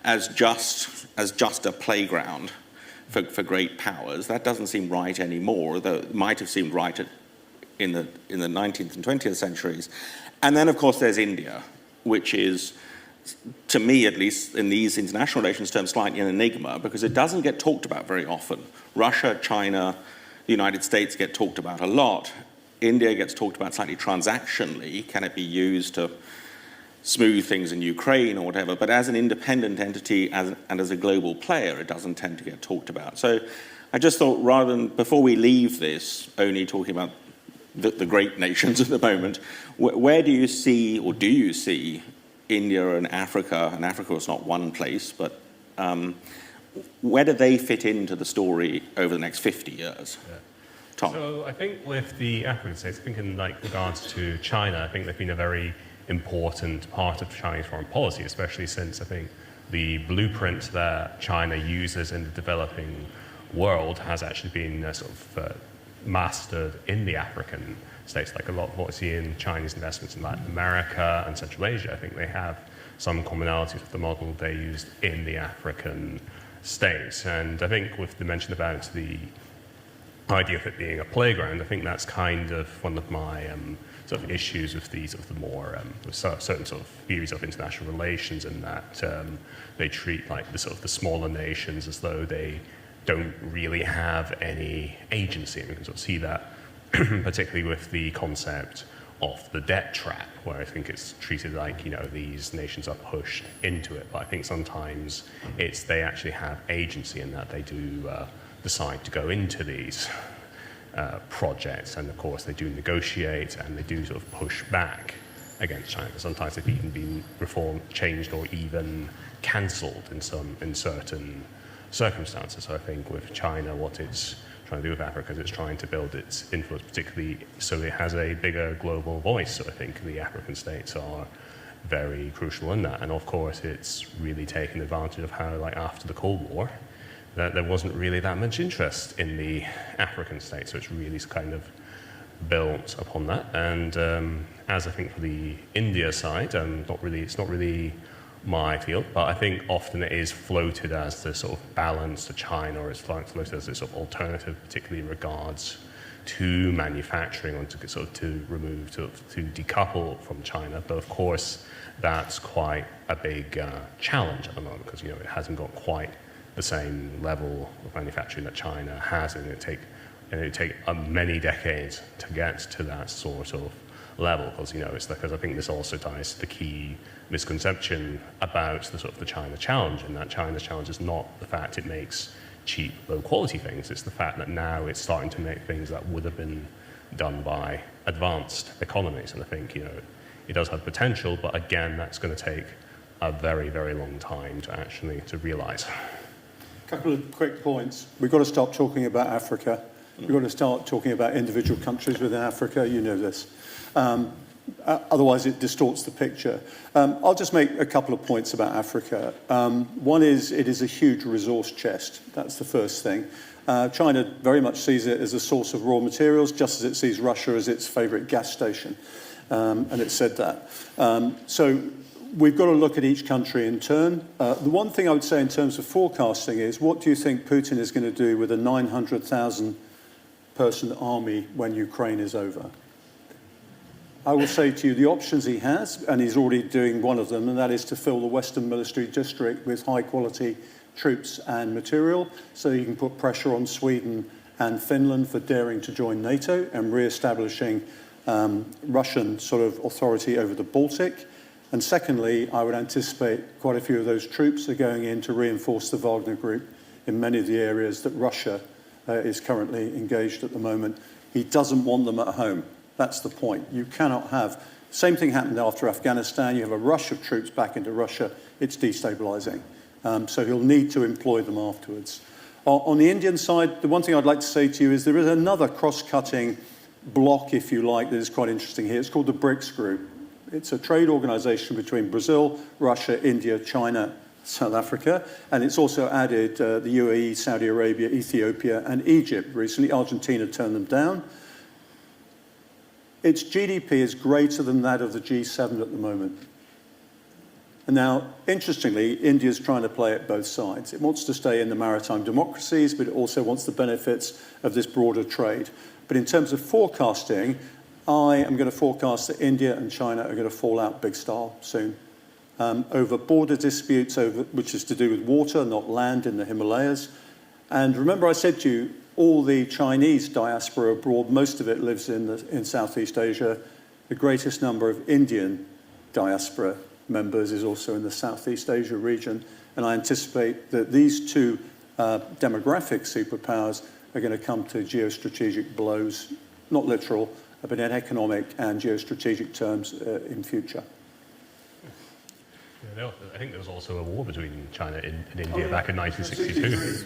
as just a playground for great powers. That doesn't seem right anymore, though it might have seemed right in the 19th and 20th centuries. And then, of course, there's India, which is, to me at least, in these international relations terms, slightly an enigma, because it doesn't get talked about very often. Russia, China, the United States get talked about a lot. India gets talked about slightly transactionally. Can it be used to smooth things in Ukraine or whatever? But as an independent entity and as a global player, it doesn't tend to get talked about. So I just thought, rather than, before we leave this, only talking about the great nations at the moment, where do you see, or do you see, India and Africa is not one place, but where do they fit into the story over the next 50 years? Yeah. Tom? So I think with the African states, I think in regards to China, I think they've been a very important part of Chinese foreign policy, especially since I think the blueprint that China uses in the developing world has actually been mastered in the African states. Like a lot of what we see in Chinese investments in Latin America and Central Asia, I think they have some commonalities with the model they used in the African states. And I think with the mention about the idea of it being a playground, I think that's kind of one of my sort of issues with these of the more certain sort of theories of international relations, in that they treat the smaller nations as though they don't really have any agency. And we can sort of see that particularly with the concept of the debt trap, where I think it's treated like, these nations are pushed into it. But I think sometimes they actually have agency in that they do decide to go into these projects, and of course they do negotiate and they do sort of push back against China. Sometimes they've even been reformed, changed, or even cancelled in certain circumstances. So I think with China, what it's trying to do with Africa is it's trying to build its influence, particularly so it has a bigger global voice. So I think the African states are very crucial in that. And of course, it's really taken advantage of how, after the Cold War, that there wasn't really that much interest in the African states. So it's really kind of built upon that. And as I think for the India side, it's not really my field, but I think often it is floated as the sort of balance to China, or it's floated as this sort of alternative, particularly in regards to manufacturing, or to decouple from China. But of course, that's quite a big challenge at the moment, because it hasn't got quite the same level of manufacturing that China has, and it would take many decades to get to that sort of level, because I think this also ties to the key misconception about the China challenge, and that China's challenge is not the fact it makes cheap, low-quality things. It's the fact that now it's starting to make things that would have been done by advanced economies. And I think it does have potential, but again, that's going to take a very, very long time to realise. A couple of quick points. We've got to stop talking about Africa. We've got to start talking about individual countries within Africa. You know this. Otherwise, it distorts the picture. I'll just make a couple of points about Africa. One is, it is a huge resource chest. That's the first thing. China very much sees it as a source of raw materials, just as it sees Russia as its favourite gas station. And it said that. So we've got to look at each country in turn. The one thing I would say in terms of forecasting is, what do you think Putin is going to do with a 900,000 person army when Ukraine is over? I will say to you the options he has, and he's already doing one of them, and that is to fill the Western Military District with high-quality troops and material, so you can put pressure on Sweden and Finland for daring to join NATO and re-establishing Russian sort of authority over the Baltic. And secondly, I would anticipate quite a few of those troops are going in to reinforce the Wagner Group in many of the areas that Russia is currently engaged at the moment. He doesn't want them at home. That's the point. You cannot have... Same thing happened after Afghanistan. You have a rush of troops back into Russia. It's destabilizing. So he'll need to employ them afterwards. On the Indian side, the one thing I'd like to say to you is there is another cross-cutting block, if you like, that is quite interesting here. It's called the BRICS Group. It's a trade organization between Brazil, Russia, India, China, South Africa, and it's also added the UAE, Saudi Arabia, Ethiopia, and Egypt recently. Argentina turned them down. Its GDP is greater than that of the G7 at the moment. And now, interestingly, India's trying to play at both sides. It wants to stay in the maritime democracies, but it also wants the benefits of this broader trade. But in terms of forecasting, I am going to forecast that India and China are going to fall out big style soon. Over border disputes, which is to do with water, not land in the Himalayas. And remember I said to you, all the Chinese diaspora abroad, most of it lives in Southeast Asia. The greatest number of Indian diaspora members is also in the Southeast Asia region, and I anticipate that these two demographic superpowers are going to come to geostrategic blows, not literal, but in economic and geostrategic terms in future. Yeah, I think there was also a war between China and India back in 1962.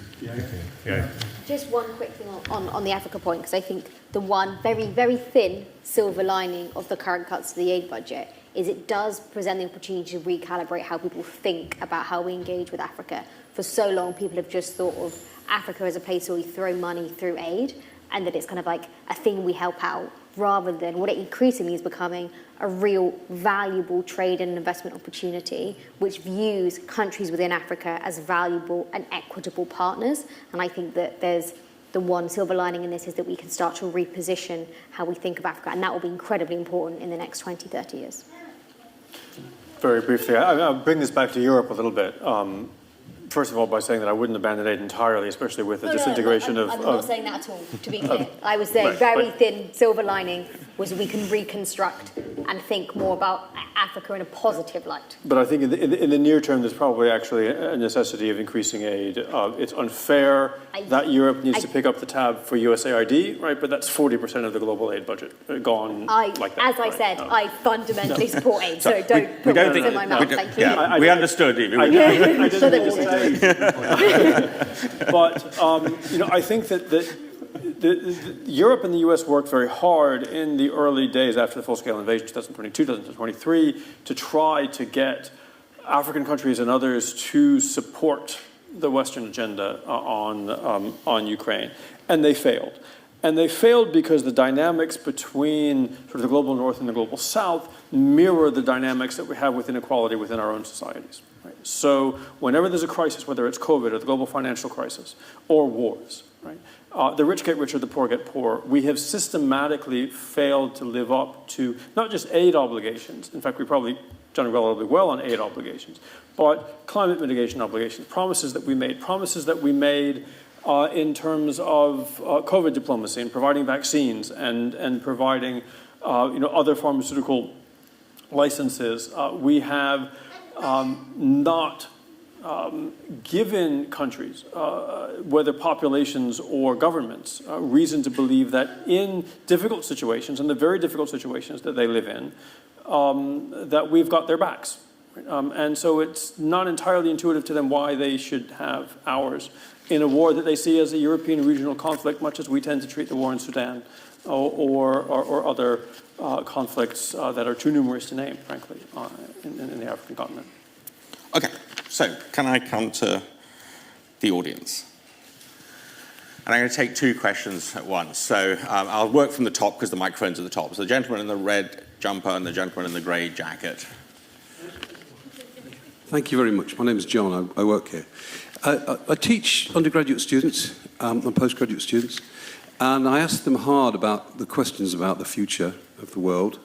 Yeah. Just one quick thing on the Africa point, because I think the one very, very thin silver lining of the current cuts to the aid budget is it does present the opportunity to recalibrate how people think about how we engage with Africa. For so long, people have just thought of Africa as a place where we throw money through aid, and that it's kind of like a thing we help out, rather than what it increasingly is becoming a real valuable trade and investment opportunity, which views countries within Africa as valuable and equitable partners. And I think that there's the one silver lining in this is that we can start to reposition how we think of Africa, and that will be incredibly important in the next 20, 30 years. Very briefly, I'll bring this back to Europe a little bit. First of all, by saying that I wouldn't abandon aid entirely, especially with the disintegration of... I'm not saying that at all, to be clear. I was saying very thin silver lining was we can reconstruct and think more about Africa in a positive light. But I think in the near term, there's probably actually a necessity of increasing aid. It's unfair that Europe needs to pick up the tab for USAID, right? But that's 40% of the global aid budget gone like that. As I said, I fundamentally support aid, so don't put words in my mouth, thank you. Yeah, we understood, Evie. But I think that Europe and the US worked very hard in the early days after the full-scale invasion, 2022, 2023, to try to get African countries and others to support the Western agenda on Ukraine, and they failed. And they failed because the dynamics between sort of the global North and the global South mirror the dynamics that we have with inequality within our own societies. Right? So whenever there's a crisis, whether it's COVID or the global financial crisis or wars, right? The rich get richer, the poor get poorer. We have systematically failed to live up to not just aid obligations. In fact, we probably done relatively well on aid obligations, but climate mitigation obligations, promises that we made in terms of COVID diplomacy and providing vaccines and providing other pharmaceutical licenses. We have not given countries, whether populations or governments, reason to believe that in difficult situations, and the very difficult situations that they live in, that we've got their backs. And so it's not entirely intuitive to them why they should have ours in a war that they see as a European regional conflict, much as we tend to treat the war in Sudan or other conflicts that are too numerous to name, frankly, in the African continent. Okay, so can I come to the audience? And I'm going to take two questions at once. So I'll work from the top because the microphone's at the top. So the gentleman in the red jumper and the gentleman in the grey jacket. Thank you very much. My name is John. I work here. I teach undergraduate students and postgraduate students, and I ask them hard about the questions about the future of the world.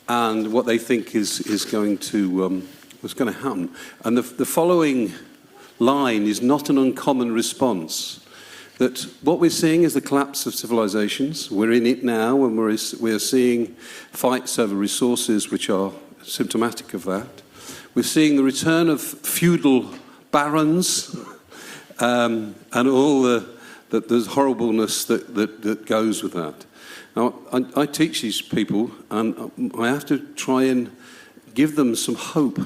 and what they think is going to happen. And the following line is not an uncommon response. That what we're seeing is the collapse of civilizations. We're in it now, and we're seeing fights over resources which are symptomatic of that. We're seeing the return of feudal barons and all the horribleness that goes with that. Now, I teach these people, and I have to try and give them some hope,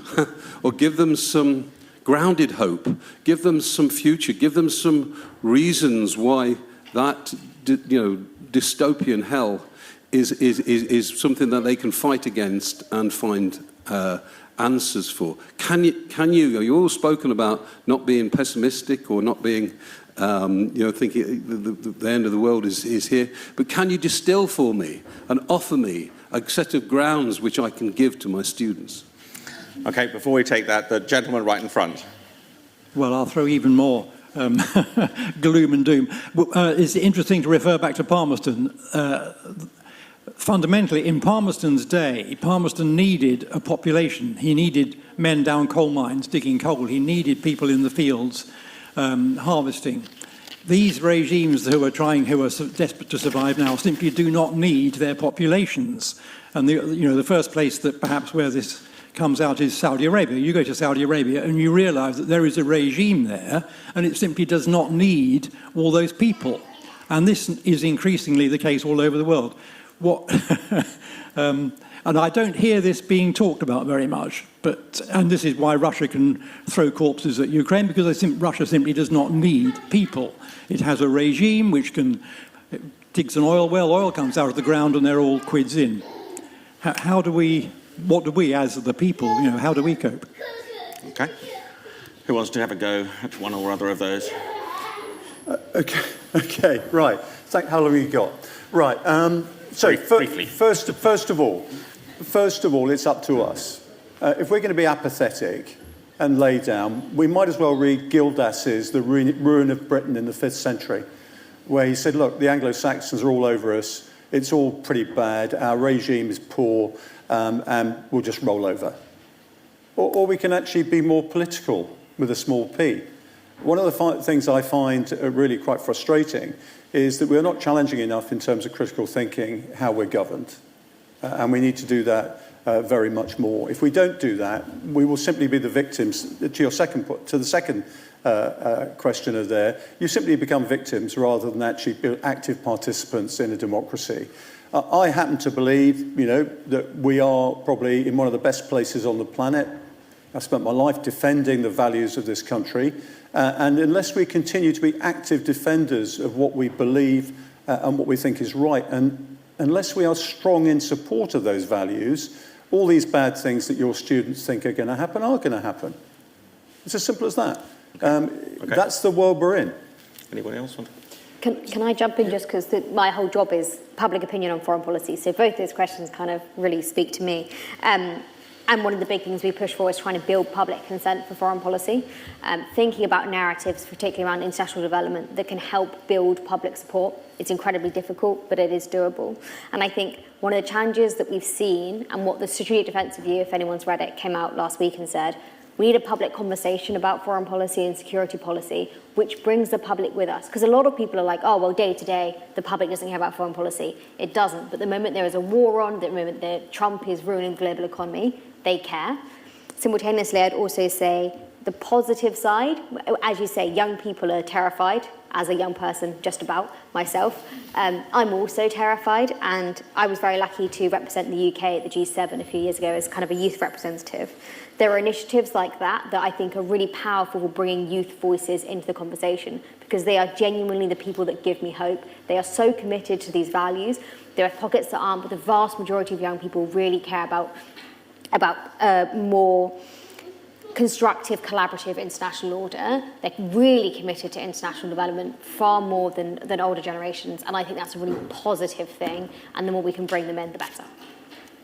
or give them some grounded hope, give them some future, give them some reasons why that dystopian hell is something that they can fight against and find answers for. Can you? You've all spoken about not being pessimistic or not being, thinking the end of the world is here. But can you distill for me and offer me a set of grounds which I can give to my students? Okay, before we take that, the gentleman right in front. Well, I'll throw even more gloom and doom. It's interesting to refer back to Palmerston. Fundamentally, in Palmerston's day, Palmerston needed a population. He needed men down coal mines digging coal. He needed people in the fields harvesting. These regimes who are desperate to survive now simply do not need their populations. And the first place that perhaps where this comes out is Saudi Arabia. You go to Saudi Arabia and you realize that there is a regime there, and it simply does not need all those people. And this is increasingly the case all over the world. And I don't hear this being talked about very much, and this is why Russia can throw corpses at Ukraine, because Russia simply does not need people. It has a regime which digs an oil well, oil comes out of the ground, and they're all quids in. What do we as the people, how do we cope? Okay. Who wants to have a go at one or other of those? Okay, right. How long have you got? Right. Briefly. First of all, it's up to us. If we're going to be apathetic and lay down, we might as well read Gildas's The Ruin of Britain in the 5th century, where he said, look, the Anglo-Saxons are all over us. It's all pretty bad. Our regime is poor, and we'll just roll over. Or we can actually be more political with a small p. One of the things I find really quite frustrating is that we're not challenging enough in terms of critical thinking how we're governed. And we need to do that very much more. If we don't do that, we will simply be the victims. To the second questioner there, you simply become victims rather than actually be active participants in a democracy. I happen to believe, that we are probably in one of the best places on the planet. I've spent my life defending the values of this country. And unless we continue to be active defenders of what we believe and what we think is right, and unless we are strong in support of those values, all these bad things that your students think are going to happen are going to happen. It's as simple as that. Okay. That's the world we're in. Anybody else want to? Can I jump in just because my whole job is public opinion on foreign policy, so both those questions kind of really speak to me. And one of the big things we push for is trying to build public consent for foreign policy, thinking about narratives, particularly around international development, that can help build public support. It's incredibly difficult, but it is doable. And I think one of the challenges that we've seen, and what the Strategic Defence Review, if anyone's read it, came out last week and said, we need a public conversation about foreign policy and security policy, which brings the public with us. Because a lot of people are like, oh, well, day to day, the public doesn't care about foreign policy. It doesn't. But the moment there is a war on, the moment that Trump is ruining the global economy, they care. Simultaneously, I'd also say the positive side, as you say, young people are terrified, as a young person, just about myself. I'm also terrified, and I was very lucky to represent the UK at the G7 a few years ago as kind of a youth representative. There are initiatives like that I think are really powerful for bringing youth voices into the conversation, because they are genuinely the people that give me hope. They are so committed to these values. There are pockets that aren't, but the vast majority of young people really care about more constructive, collaborative international order. They're really committed to international development far more than older generations, and I think that's a really positive thing, and the more we can bring them in, the better.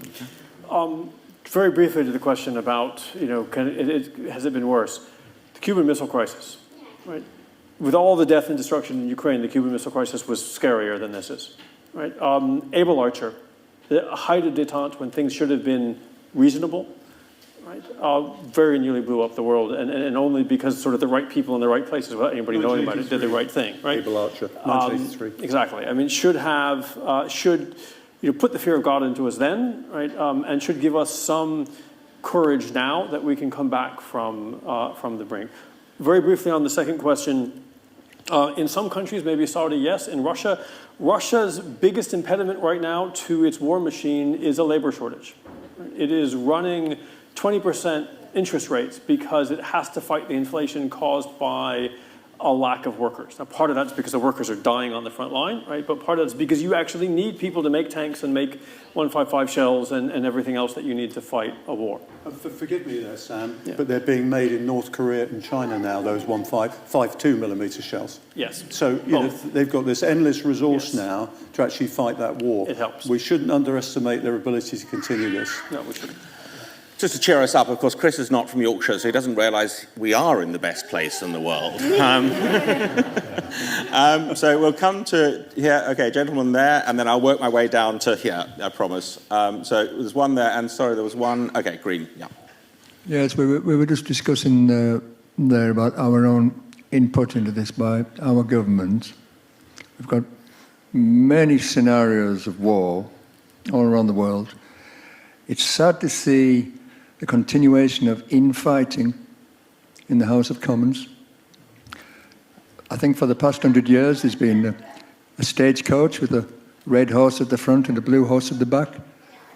Okay. Very briefly to the question about, has it been worse? The Cuban Missile Crisis, right? With all the death and destruction in Ukraine, the Cuban Missile Crisis was scarier than this is, right? Able Archer the height of détente when things should have been reasonable, right, very nearly blew up the world, and only because sort of the right people in the right places, without anybody knowing about it, did the right thing, right? Able Archer, 1983. Exactly. I mean, should put the fear of God into us then, right, and should give us some courage now that we can come back from the brink. Very briefly on the second question, in some countries, maybe Saudi, yes. In Russia, Russia's biggest impediment right now to its war machine is a labor shortage. It is running 20% interest rates because it has to fight the inflation caused by a lack of workers. Now, part of that's because the workers are dying on the front line, right? But part of that's because you actually need people to make tanks and make 155 shells and everything else that you need to fight a war. Forgive me there, Sam, but they're being made in North Korea and China now, those 152 millimetre shells. Yes. So they've got this endless resource now to actually fight that war. It helps. We shouldn't underestimate their ability to continue this. No, we shouldn't. Just to cheer us up, of course, Chris is not from Yorkshire, so he doesn't realise we are in the best place in the world. So we'll come to here. Okay, gentleman there, and then I'll work my way down to here, I promise. So there's one there, and sorry, there was one. Okay, Greene, yeah. Yes, we were just discussing there about our own input into this by our government. We've got many scenarios of war all around the world. It's sad to see the continuation of infighting in the House of Commons. I think for the past 100 years there's been a stagecoach with a red horse at the front and a blue horse at the back,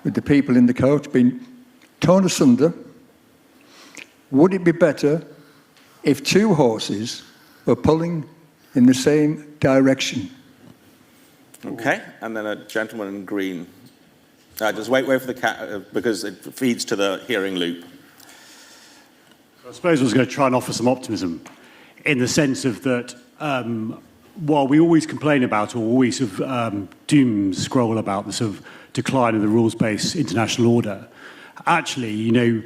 with the people in the coach being torn asunder. Would it be better if two horses were pulling in the same direction? Okay, and then a gentleman in green. Just wait for the cat, because it feeds to the hearing loop. I suppose I was going to try and offer some optimism in the sense of that while we always complain about or always sort of doom scroll about the sort of decline of the rules-based international order, actually, you know,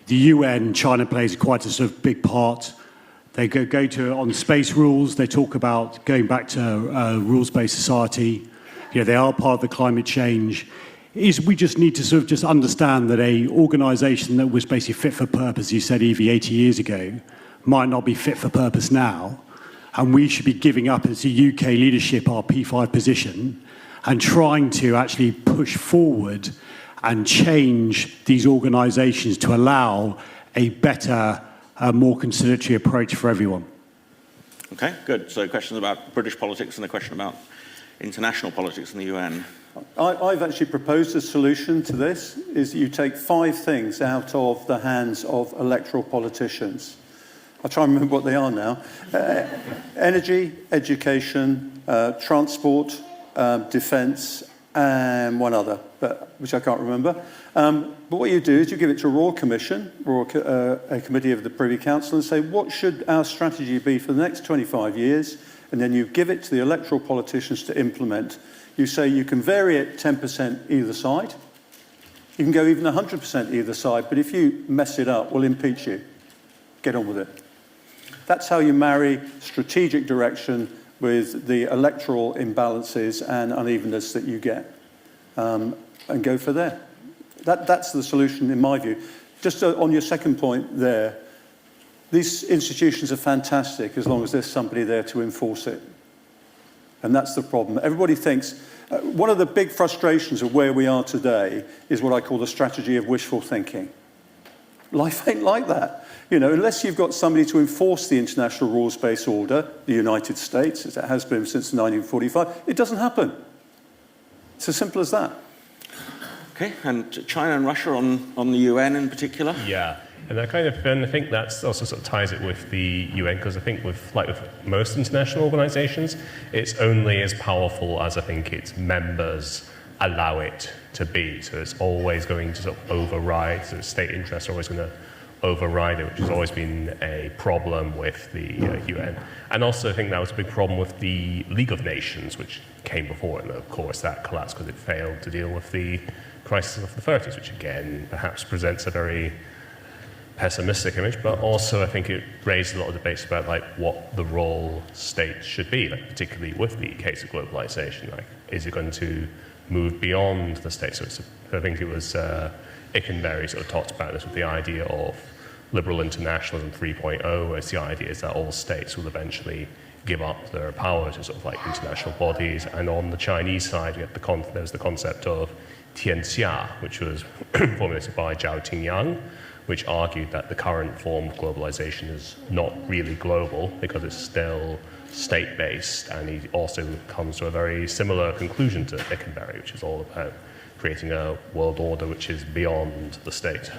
the UN, China plays quite a sort of big part. They go to, on space rules, they talk about going back to rules-based society. You know, they are part of the climate change. We just need to sort of just understand that a organisation that was basically fit for purpose, you said, Evie, 80 years ago, might not be fit for purpose now. And we should be giving up as a UK leadership our P5 position and trying to actually push forward and change these organisations to allow a better, more conciliatory approach for everyone. Okay, good. So questions about British politics and a question about international politics in the UN. I've actually proposed a solution to this, is that you take 5 things out of the hands of electoral politicians. I'll try and remember what they are now. Energy, education, transport, defence, and one other, which I can't remember. But what you do is you give it to a Royal Commission or a committee of the Privy Council and say, what should our strategy be for the next 25 years? And then you give it to the electoral politicians to implement. You say you can vary it 10% either side. You can go even 100% either side, but if you mess it up, we'll impeach you. Get on with it. That's how you marry strategic direction with the electoral imbalances and unevenness that you get, and go for there. That's the solution in my view. Just on your second point there, these institutions are fantastic as long as there's somebody there to enforce it. And that's the problem. Everybody thinks, one of the big frustrations of where we are today is what I call the strategy of wishful thinking. Life ain't like that. You know, unless you've got somebody to enforce the international rules-based order, the United States, as it has been since 1945, it doesn't happen. It's as simple as that. Okay, and China and Russia on the UN in particular? Yeah, and I think that's also sort of ties it with the UN, because I think with most international organisations, it's only as powerful as I think its members allow it to be. So it's always going to sort of override, so state interests are always going to override it, which has always been a problem with the UN. And also I think that was a big problem with the League of Nations, which came before, and of course that collapsed because it failed to deal with the crisis of the 30s, which again perhaps presents a very pessimistic image, but also I think it raised a lot of debates about what the role states should be, particularly with the case of globalization. Is it going to moved beyond the state. So I think it was Ickenberry sort of talked about this with the idea of liberal internationalism 3.0, where the idea is that all states will eventually give up their power to sort of like international bodies. And on the Chinese side, we have there's the concept of Tianxia, which was formulated by Zhao Tingyang, which argued that the current form of globalization is not really global because it's still state-based, and he also comes to a very similar conclusion to Ickenberry, which is all about creating a world order which is beyond the state.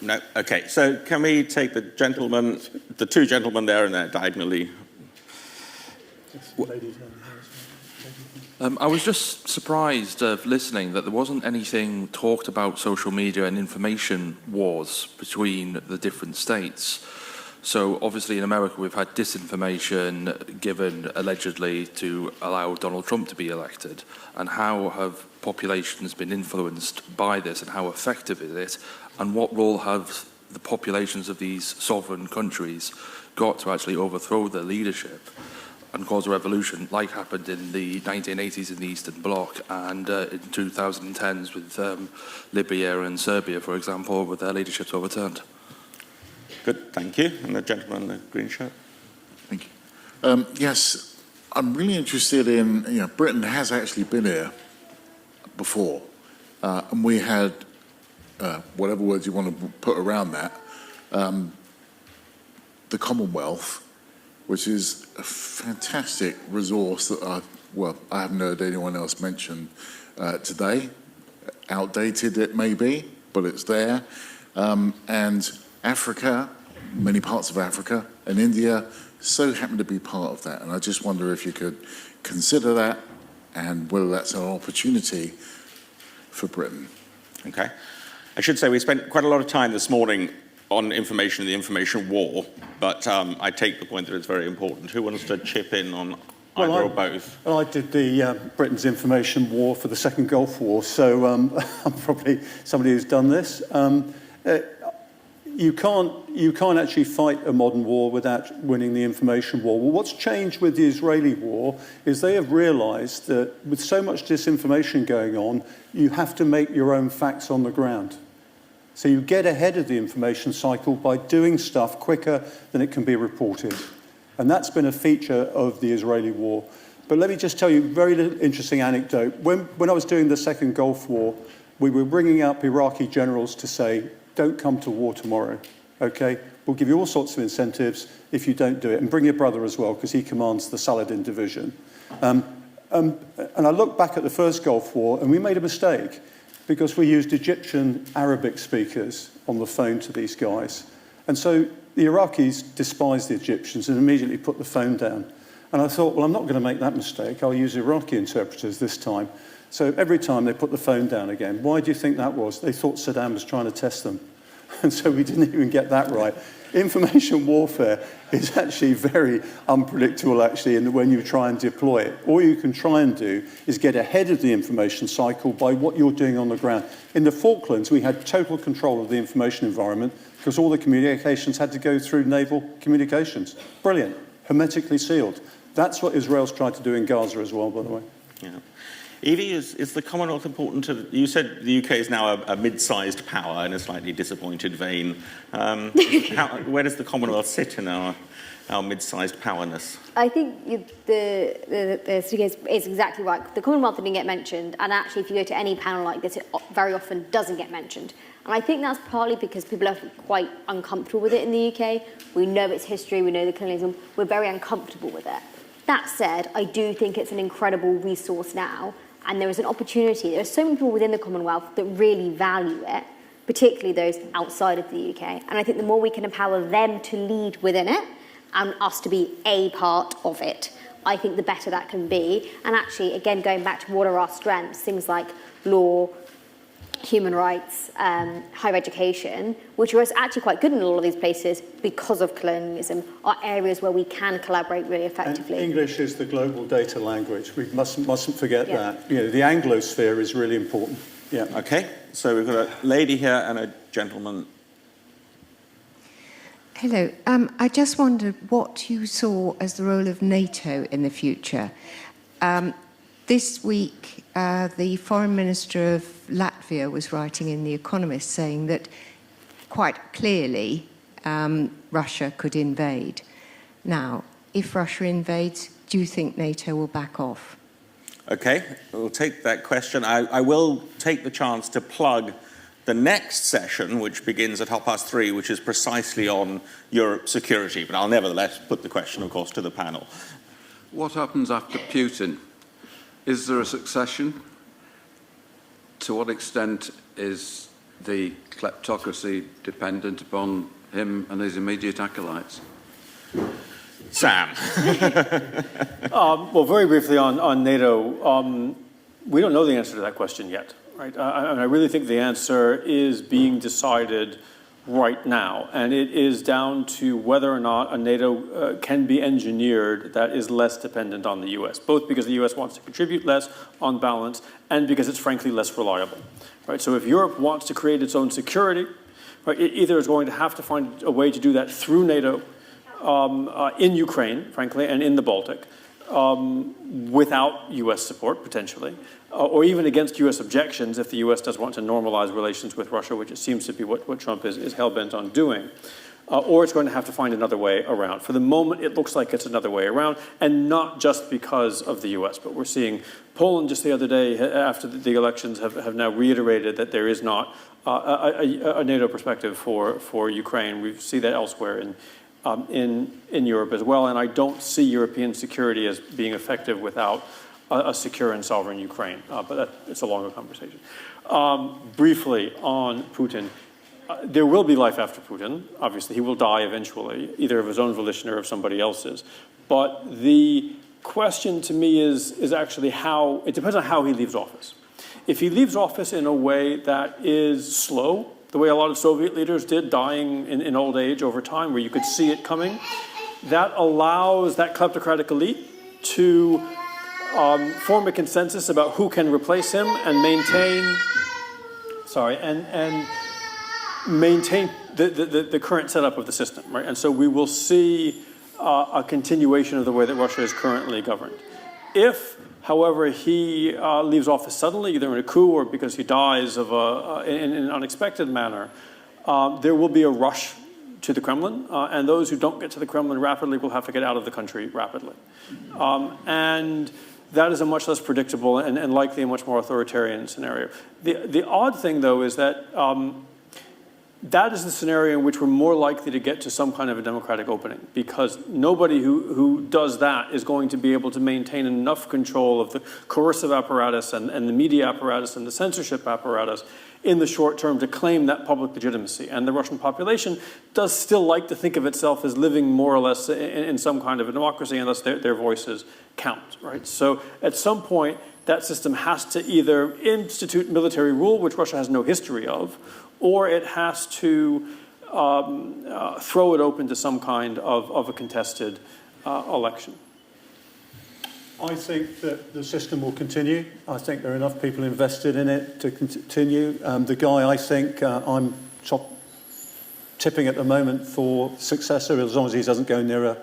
No, okay, so can we take the two gentlemen there and there diagonally? I was just surprised of listening that there wasn't anything talked about social media and information wars between the different states. So obviously in America we've had disinformation given allegedly to allow Donald Trump to be elected. And how have populations been influenced by this, and how effective is it? And what role have the populations of these sovereign countries got to actually overthrow their leadership and cause a revolution, like happened in the 1980s in the Eastern Bloc and in 2010s with Libya and Serbia, for example, with their leaderships overturned? Good, thank you. And the gentleman in the green shirt. Thank you. Yes, I'm really interested in, Britain has actually been here before, and we had, whatever words you want to put around that, the Commonwealth, which is a fantastic resource that I haven't heard anyone else mention today. Outdated it may be, but it's there. And Africa, many parts of Africa, and India so happen to be part of that. And I just wonder if you could consider that and whether that's an opportunity for Britain. Okay. I should say we spent quite a lot of time this morning on information and the information war, but I take the point that it's very important. Who wants to chip in on either or both? Well, I did the Britain's information war for the Second Gulf War, so I'm probably somebody who's done this. You can't actually fight a modern war without winning the information war. Well, what's changed with the Israeli war is they have realised that with so much disinformation going on, you have to make your own facts on the ground. So you get ahead of the information cycle by doing stuff quicker than it can be reported. And that's been a feature of the Israeli war. But let me just tell you a very interesting anecdote. When I was doing the Second Gulf War, we were bringing up Iraqi generals to say, don't come to war tomorrow, okay? We'll give you all sorts of incentives if you don't do it. And bring your brother as well, because he commands the Saladin division. And I look back at the first Gulf War, and we made a mistake, because we used Egyptian Arabic speakers on the phone to these guys. And so the Iraqis despised the Egyptians and immediately put the phone down. And I thought, well, I'm not going to make that mistake. I'll use Iraqi interpreters this time. So every time they put the phone down again. Why do you think that was? They thought Saddam was trying to test them. And so we didn't even get that right. Information warfare is actually very unpredictable, actually, when you try and deploy it. All you can try and do is get ahead of the information cycle by what you're doing on the ground. In the Falklands, we had total control of the information environment because all the communications had to go through naval communications. Brilliant. Hermetically sealed. That's what Israel's tried to do in Gaza as well, by the way. Yeah. Evie, is the Commonwealth important to... You said the UK is now a mid-sized power in a slightly disappointed vein. Where does the Commonwealth sit in our mid-sized powerness? I think it's exactly right. The Commonwealth didn't get mentioned, and actually if you go to any panel like this, it very often doesn't get mentioned. And I think that's partly because people are quite uncomfortable with it in the UK. We know its history, we know the colonialism, we're very uncomfortable with it. That said, I do think it's an incredible resource now, and there is an opportunity. There are so many people within the Commonwealth that really value it, particularly those outside of the UK. And I think the more we can empower them to lead within it, and us to be a part of it, I think the better that can be. And actually, again, going back to what are our strengths, things like law, human rights, higher education, which are actually quite good in a lot of these places because of colonialism, are areas where we can collaborate really effectively. And English is the global data language. We mustn't forget that. You know, the Anglosphere is really important. Yeah. Okay, so we've got a lady here and a gentleman. Hello. I just wondered what you saw as the role of NATO in the future. This week, the foreign minister of Latvia was writing in The Economist saying that quite clearly Russia could invade. Now, if Russia invades, do you think NATO will back off? Okay, we'll take that question. I will take the chance to plug the next session, which begins at 3:30, which is precisely on Europe's security. But I'll nevertheless put the question, of course, to the panel. What happens after Putin? Is there a succession? To what extent is the kleptocracy dependent upon him and his immediate acolytes? Sam. Well, very briefly on NATO, we don't know the answer to that question yet, right? I really think the answer is being decided right now, and it is down to whether or not a NATO can be engineered that is less dependent on the U.S., both because the U.S. wants to contribute less on balance and because it's frankly less reliable, right? So if Europe wants to create its own security, right, it either is going to have to find a way to do that through NATO in Ukraine, frankly, and in the Baltic, without U.S. support, potentially, or even against U.S. objections if the U.S. does want to normalize relations with Russia, which it seems to be what Trump is hell-bent on doing. Or it's going to have to find another way around. For the moment, it looks like it's another way around, and not just because of the U.S., but we're seeing Poland just the other day, after the elections, have now reiterated that there is not a NATO perspective for Ukraine. We see that elsewhere in Europe as well, and I don't see European security as being effective without a secure and sovereign Ukraine, but it's a longer conversation. Briefly on Putin, there will be life after Putin. Obviously, he will die eventually, either of his own volition or of somebody else's. But the question to me is actually how, it depends on how he leaves office. If he leaves office in a way that is slow, the way a lot of Soviet leaders did, dying in old age over time, where you could see it coming, that allows that kleptocratic elite to form a consensus about who can replace him and maintain, maintain the current setup of the system, right? And so we will see a continuation of the way that Russia is currently governed. If, however, he leaves office suddenly, either in a coup or because he dies in an unexpected manner, there will be a rush to the Kremlin, and those who don't get to the Kremlin rapidly will have to get out of the country rapidly. And that is a much less predictable and likely a much more authoritarian scenario. The odd thing, though, is that that is the scenario in which we're more likely to get to some kind of a democratic opening, because nobody who does that is going to be able to maintain enough control of the coercive apparatus and the media apparatus and the censorship apparatus in the short term to claim that public legitimacy. And the Russian population does still like to think of itself as living more or less in some kind of a democracy, and thus their voices count, right? So at some point, that system has to either institute military rule, which Russia has no history of, or it has to throw it open to some kind of a contested election. I think that the system will continue. I think there are enough people invested in it to continue. The guy I think I'm tipping at the moment for successor, as long as he doesn't go near a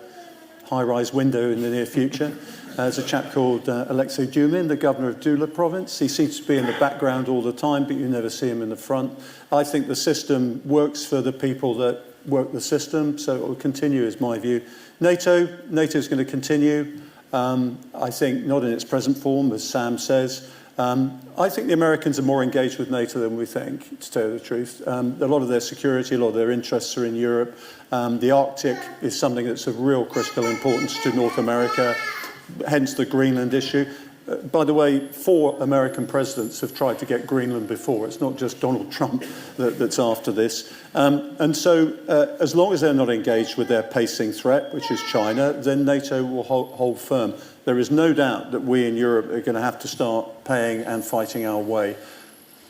high-rise window in the near future, is a chap called Alexei Dumin, the governor of Tula province. He seems to be in the background all the time, but you never see him in the front. I think the system works for the people that work the system, so it will continue, is my view. NATO is going to continue. I think not in its present form, as Sam says. I think the Americans are more engaged with NATO than we think, to tell you the truth. A lot of their security, a lot of their interests are in Europe. The Arctic is something that's of real critical importance to North America, hence the Greenland issue. By the way, 4 American presidents have tried to get Greenland before. It's not just Donald Trump that's after this. And so as long as they're not engaged with their pacing threat, which is China, then NATO will hold firm. There is no doubt that we in Europe are going to have to start paying and fighting our way.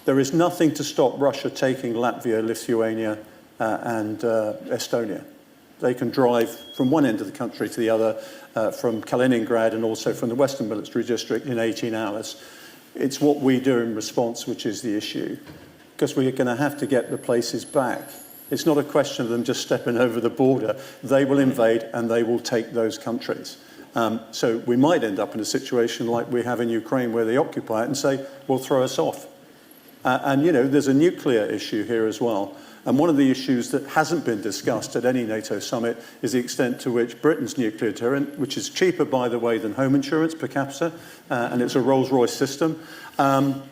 There is nothing to stop Russia taking Latvia, Lithuania, and Estonia. They can drive from one end of the country to the other, from Kaliningrad and also from the Western Military District in 18 hours. It's what we do in response which is the issue, because we're going to have to get the places back. It's not a question of them just stepping over the border. They will invade and they will take those countries. So we might end up in a situation like we have in Ukraine where they occupy it and say, well, throw us off. And, you know, there's a nuclear issue here as well. And one of the issues that hasn't been discussed at any NATO summit is the extent to which Britain's nuclear deterrent, which is cheaper, by the way, than home insurance per capita, and it's a Rolls-Royce system, and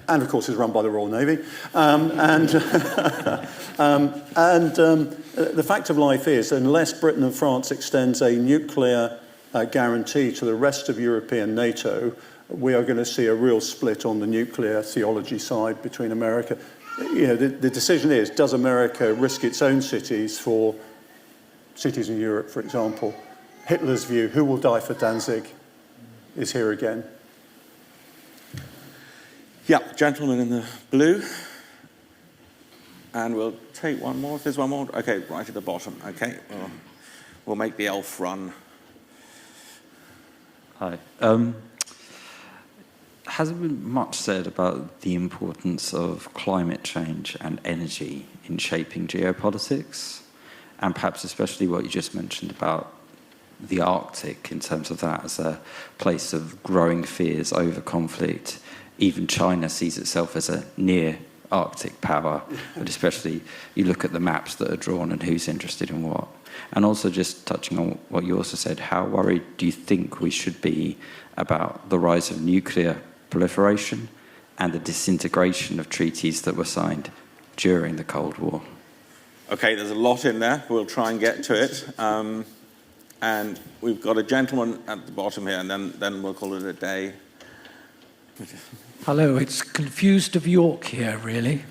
of course is run by the Royal Navy. The fact of life is, unless Britain and France extends a nuclear guarantee to the rest of European NATO, we are going to see a real split on the nuclear theology side between America. You know, the decision is, does America risk its own cities for cities in Europe, for example? Hitler's view, who will die for Danzig, is here again. Yeah, gentleman in the blue. And we'll take one more, if there's one more. Okay, right at the bottom. Okay, we'll make the elf run. Hi. Hasn't been much said about the importance of climate change and energy in shaping geopolitics, and perhaps especially what you just mentioned about the Arctic in terms of that as a place of growing fears over conflict. Even China sees itself as a near Arctic power, but especially you look at the maps that are drawn and who's interested in what. And also just touching on what you also said, how worried do you think we should be about the rise of nuclear proliferation and the disintegration of treaties that were signed during the Cold War? Okay, there's a lot in there. We'll try and get to it. And we've got a gentleman at the bottom here, and then we'll call it a day. Hello, it's Confused of York here, really.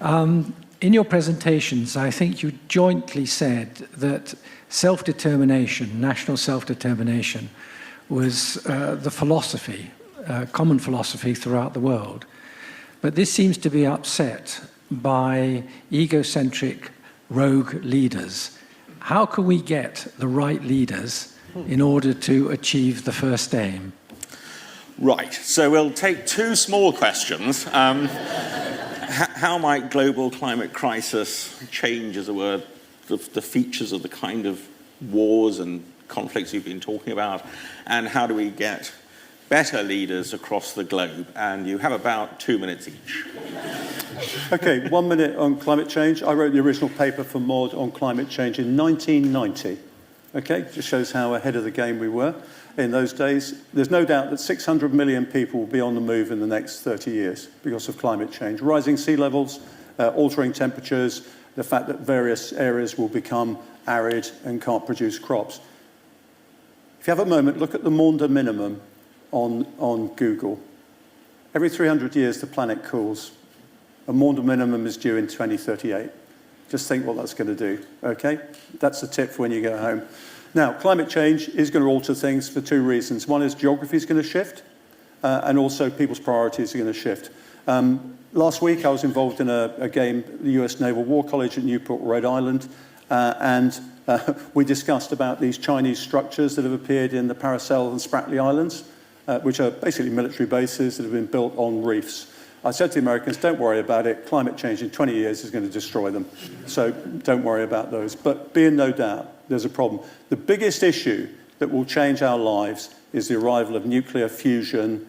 In your presentations, I think you jointly said that self-determination, national self-determination, was the philosophy, common philosophy throughout the world. But this seems to be upset by egocentric rogue leaders. How can we get the right leaders in order to achieve the first aim? Right, so we'll take two small questions. How might global climate crisis change, as it were, the features of the kind of wars and conflicts you've been talking about? And how do we get better leaders across the globe? And you have about 2 minutes each. Okay, 1 minute on climate change. I wrote the original paper for MOD on climate change in 1990. Okay, just shows how ahead of the game we were in those days. There's no doubt that 600 million people will be on the move in the next 30 years because of climate change. Rising sea levels, altering temperatures, the fact that various areas will become arid and can't produce crops. If you have a moment, look at the Maunder minimum on Google. Every 300 years, the planet cools. A Maunder minimum is due in 2038. Just think what that's going to do, okay? That's the tip for when you go home. Now, climate change is going to alter things for two reasons. One is geography is going to shift, and also people's priorities are going to shift. Last week, I was involved in a game at the US Naval War College at Newport, Rhode Island, and we discussed about these Chinese structures that have appeared in the Paracel and Spratly Islands, which are basically military bases that have been built on reefs. I said to the Americans, don't worry about it. Climate change in 20 years is going to destroy them. So don't worry about those. But be in no doubt, there's a problem. The biggest issue that will change our lives is the arrival of nuclear fusion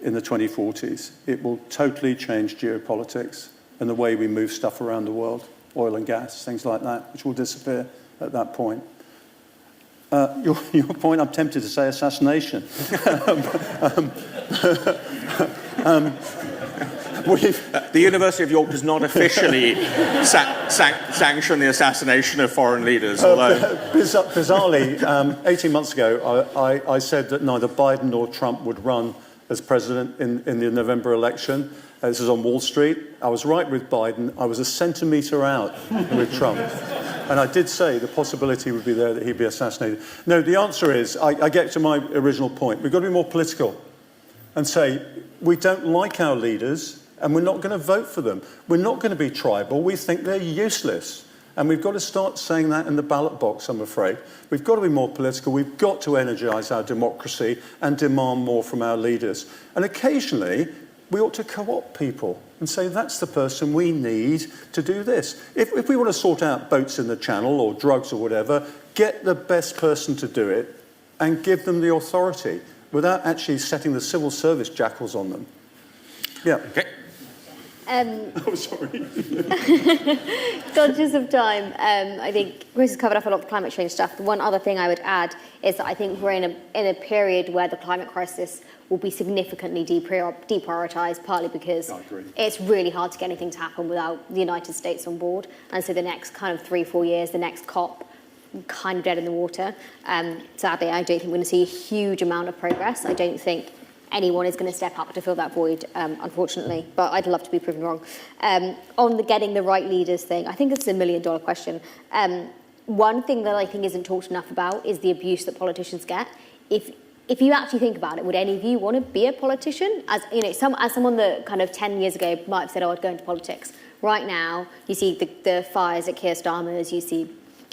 in the 2040s. It will totally change geopolitics and the way we move stuff around the world, oil and gas, things like that, which will disappear at that point. Your point, I'm tempted to say assassination. The University of York does not officially sanction the assassination of foreign leaders. Bizarrely, 18 months ago, I said that neither Biden nor Trump would run as president in the November election. This is on Wall Street. I was right with Biden. I was a centimetre out with Trump. And I did say the possibility would be there that he'd be assassinated. No, the answer is, I get to my original point. We've got to be more political and say, we don't like our leaders and we're not going to vote for them. We're not going to be tribal. We think they're useless. And we've got to start saying that in the ballot box, I'm afraid. We've got to be more political. We've got to energise our democracy and demand more from our leaders. And occasionally, we ought to co-opt people and say, that's the person we need to do this. If we want to sort out boats in the channel or drugs or whatever, get the best person to do it and give them the authority without actually setting the civil service jackals on them. Yeah. Okay. Oh, sorry. Conscious of time, I think Chris has covered up a lot of the climate change stuff. The one other thing I would add is that I think we're in a period where the climate crisis will be significantly deprioritised, partly because it's really hard to get anything to happen without the United States on board. And so the next kind of 3-4 years, the next COP, kind of dead in the water. Sadly, I don't think we're going to see a huge amount of progress. I don't think anyone is going to step up to fill that void, unfortunately, but I'd love to be proven wrong. On the getting the right leaders thing, I think it's a $1 million question. One thing that I think isn't talked enough about is the abuse that politicians get. If you actually think about it, would any of you want to be a politician? As you know, as someone that kind of 10 years ago might have said, "Oh, I'd go into politics." Right now, you see the fires at Keir Starmer's, you see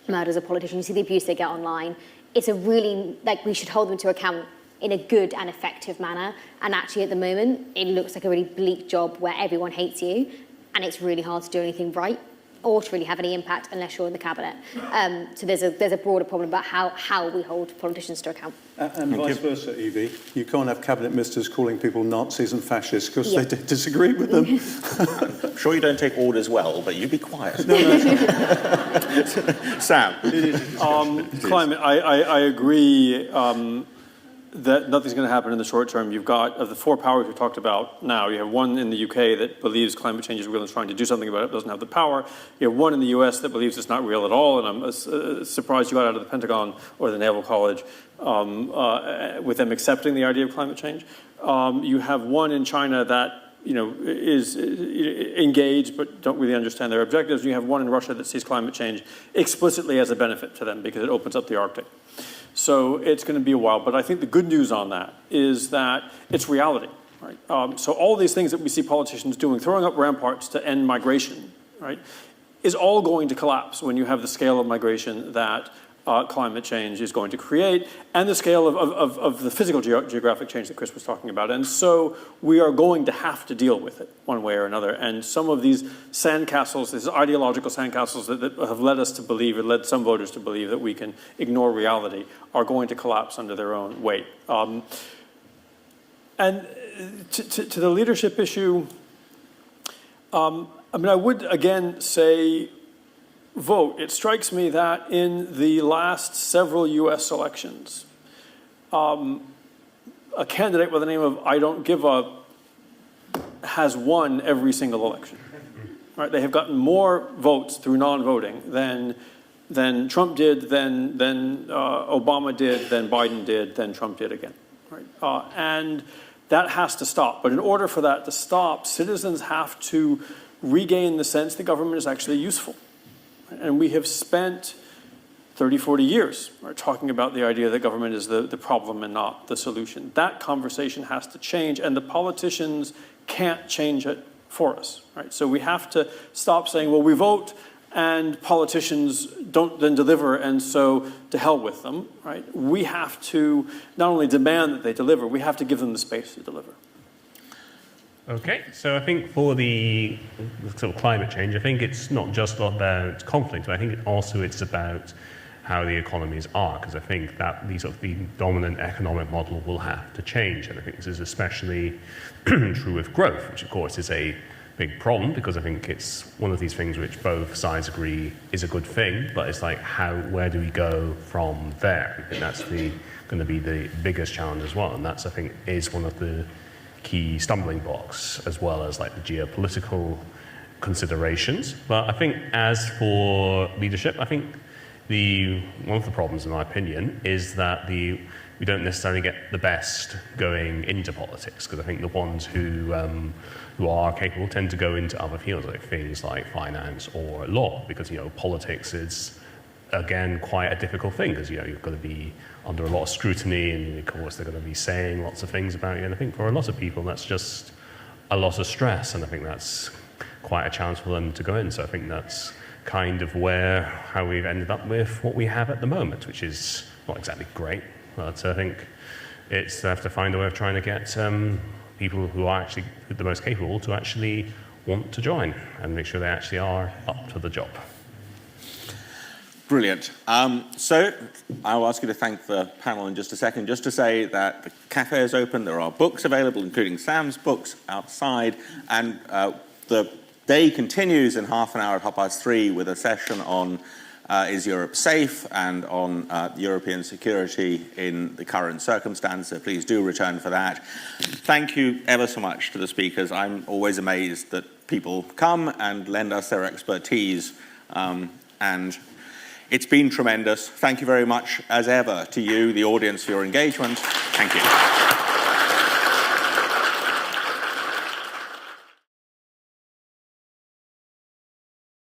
murders of politicians, you see the abuse they get online. It's a really, we should hold them to account in a good and effective manner. And actually, at the moment, it looks like a really bleak job where everyone hates you, and it's really hard to do anything right or to really have any impact unless you're in the cabinet. So there's a broader problem about how we hold politicians to account. And vice versa, Evie. You can't have cabinet ministers calling people Nazis and fascists because they disagree with them. I'm sure you don't take orders well, but you be quiet. Sam. Climate, I agree that nothing's going to happen in the short term. You've got, of the 4 powers we talked about now, you have one in the UK that believes climate change is real and is trying to do something about it, doesn't have the power. You have one in the US that believes it's not real at all, and I'm surprised you got out of the Pentagon or the Naval College with them accepting the idea of climate change. You have one in China that is engaged but don't really understand their objectives. You have one in Russia that sees climate change explicitly as a benefit to them because it opens up the Arctic. So it's going to be a while, but I think the good news on that is that it's reality, right? So all these things that we see politicians doing, throwing up ramparts to end migration, right, is all going to collapse when you have the scale of migration that climate change is going to create, and the scale of the physical geographic change that Chris was talking about. And so we are going to have to deal with it one way or another. And some of these sandcastles, these ideological sandcastles that have led us to believe, or led some voters to believe that we can ignore reality, are going to collapse under their own weight. And to the leadership issue, I would again say, vote. It strikes me that in the last several US elections, a candidate with the name of I Don't Give a has won every single election. Right? They have gotten more votes through non-voting than Trump did, than Obama did, than Biden did, than Trump did again. Right? And that has to stop. But in order for that to stop, citizens have to regain the sense that government is actually useful. And we have spent 30, 40 years talking about the idea that government is the problem and not the solution. That conversation has to change, and the politicians can't change it for us. Right? So we have to stop saying, well, we vote and politicians don't then deliver, and so to hell with them. Right? We have to not only demand that they deliver, we have to give them the space to deliver. Okay, so I think for the sort of climate change, I think it's not just about conflict, but I think it's about how the economies are, because I think that the dominant economic model will have to change, and I think this is especially true with growth, which of course is a big problem, because I think it's one of these things which both sides agree is a good thing, but it's like where do we go from there? I think that's going to be the biggest challenge as well, and that's, I think, is one of the key stumbling blocks, as well as like the geopolitical considerations. But I think as for leadership, I think one of the problems, in my opinion, is that we don't necessarily get the best going into politics, because I think the ones who are capable tend to go into other fields, like things like finance or law, because politics is, again, quite a difficult thing, because you've got to be under a lot of scrutiny, and of course they're going to be saying lots of things about you, and I think for a lot of people that's just a lot of stress, and I think that's quite a challenge for them to go in. So I think that's kind of how we've ended up with what we have at the moment, which is not exactly great, but I think they have to find a way of trying to get people who are actually the most capable to actually want to join and make sure they actually are up to the job. Brilliant. So I'll ask you to thank the panel in just a second. Just to say that the cafe is open. There are books available, including Sam's books, outside. And the day continues in half an hour at 3:30 with a session on is Europe safe, and on European security in the current circumstance. So please do return for that. Thank you ever so much to the speakers. I'm always amazed that people come and lend us their expertise, and it's been tremendous. Thank you very much, as ever, to you, the audience, for your engagement. Thank you.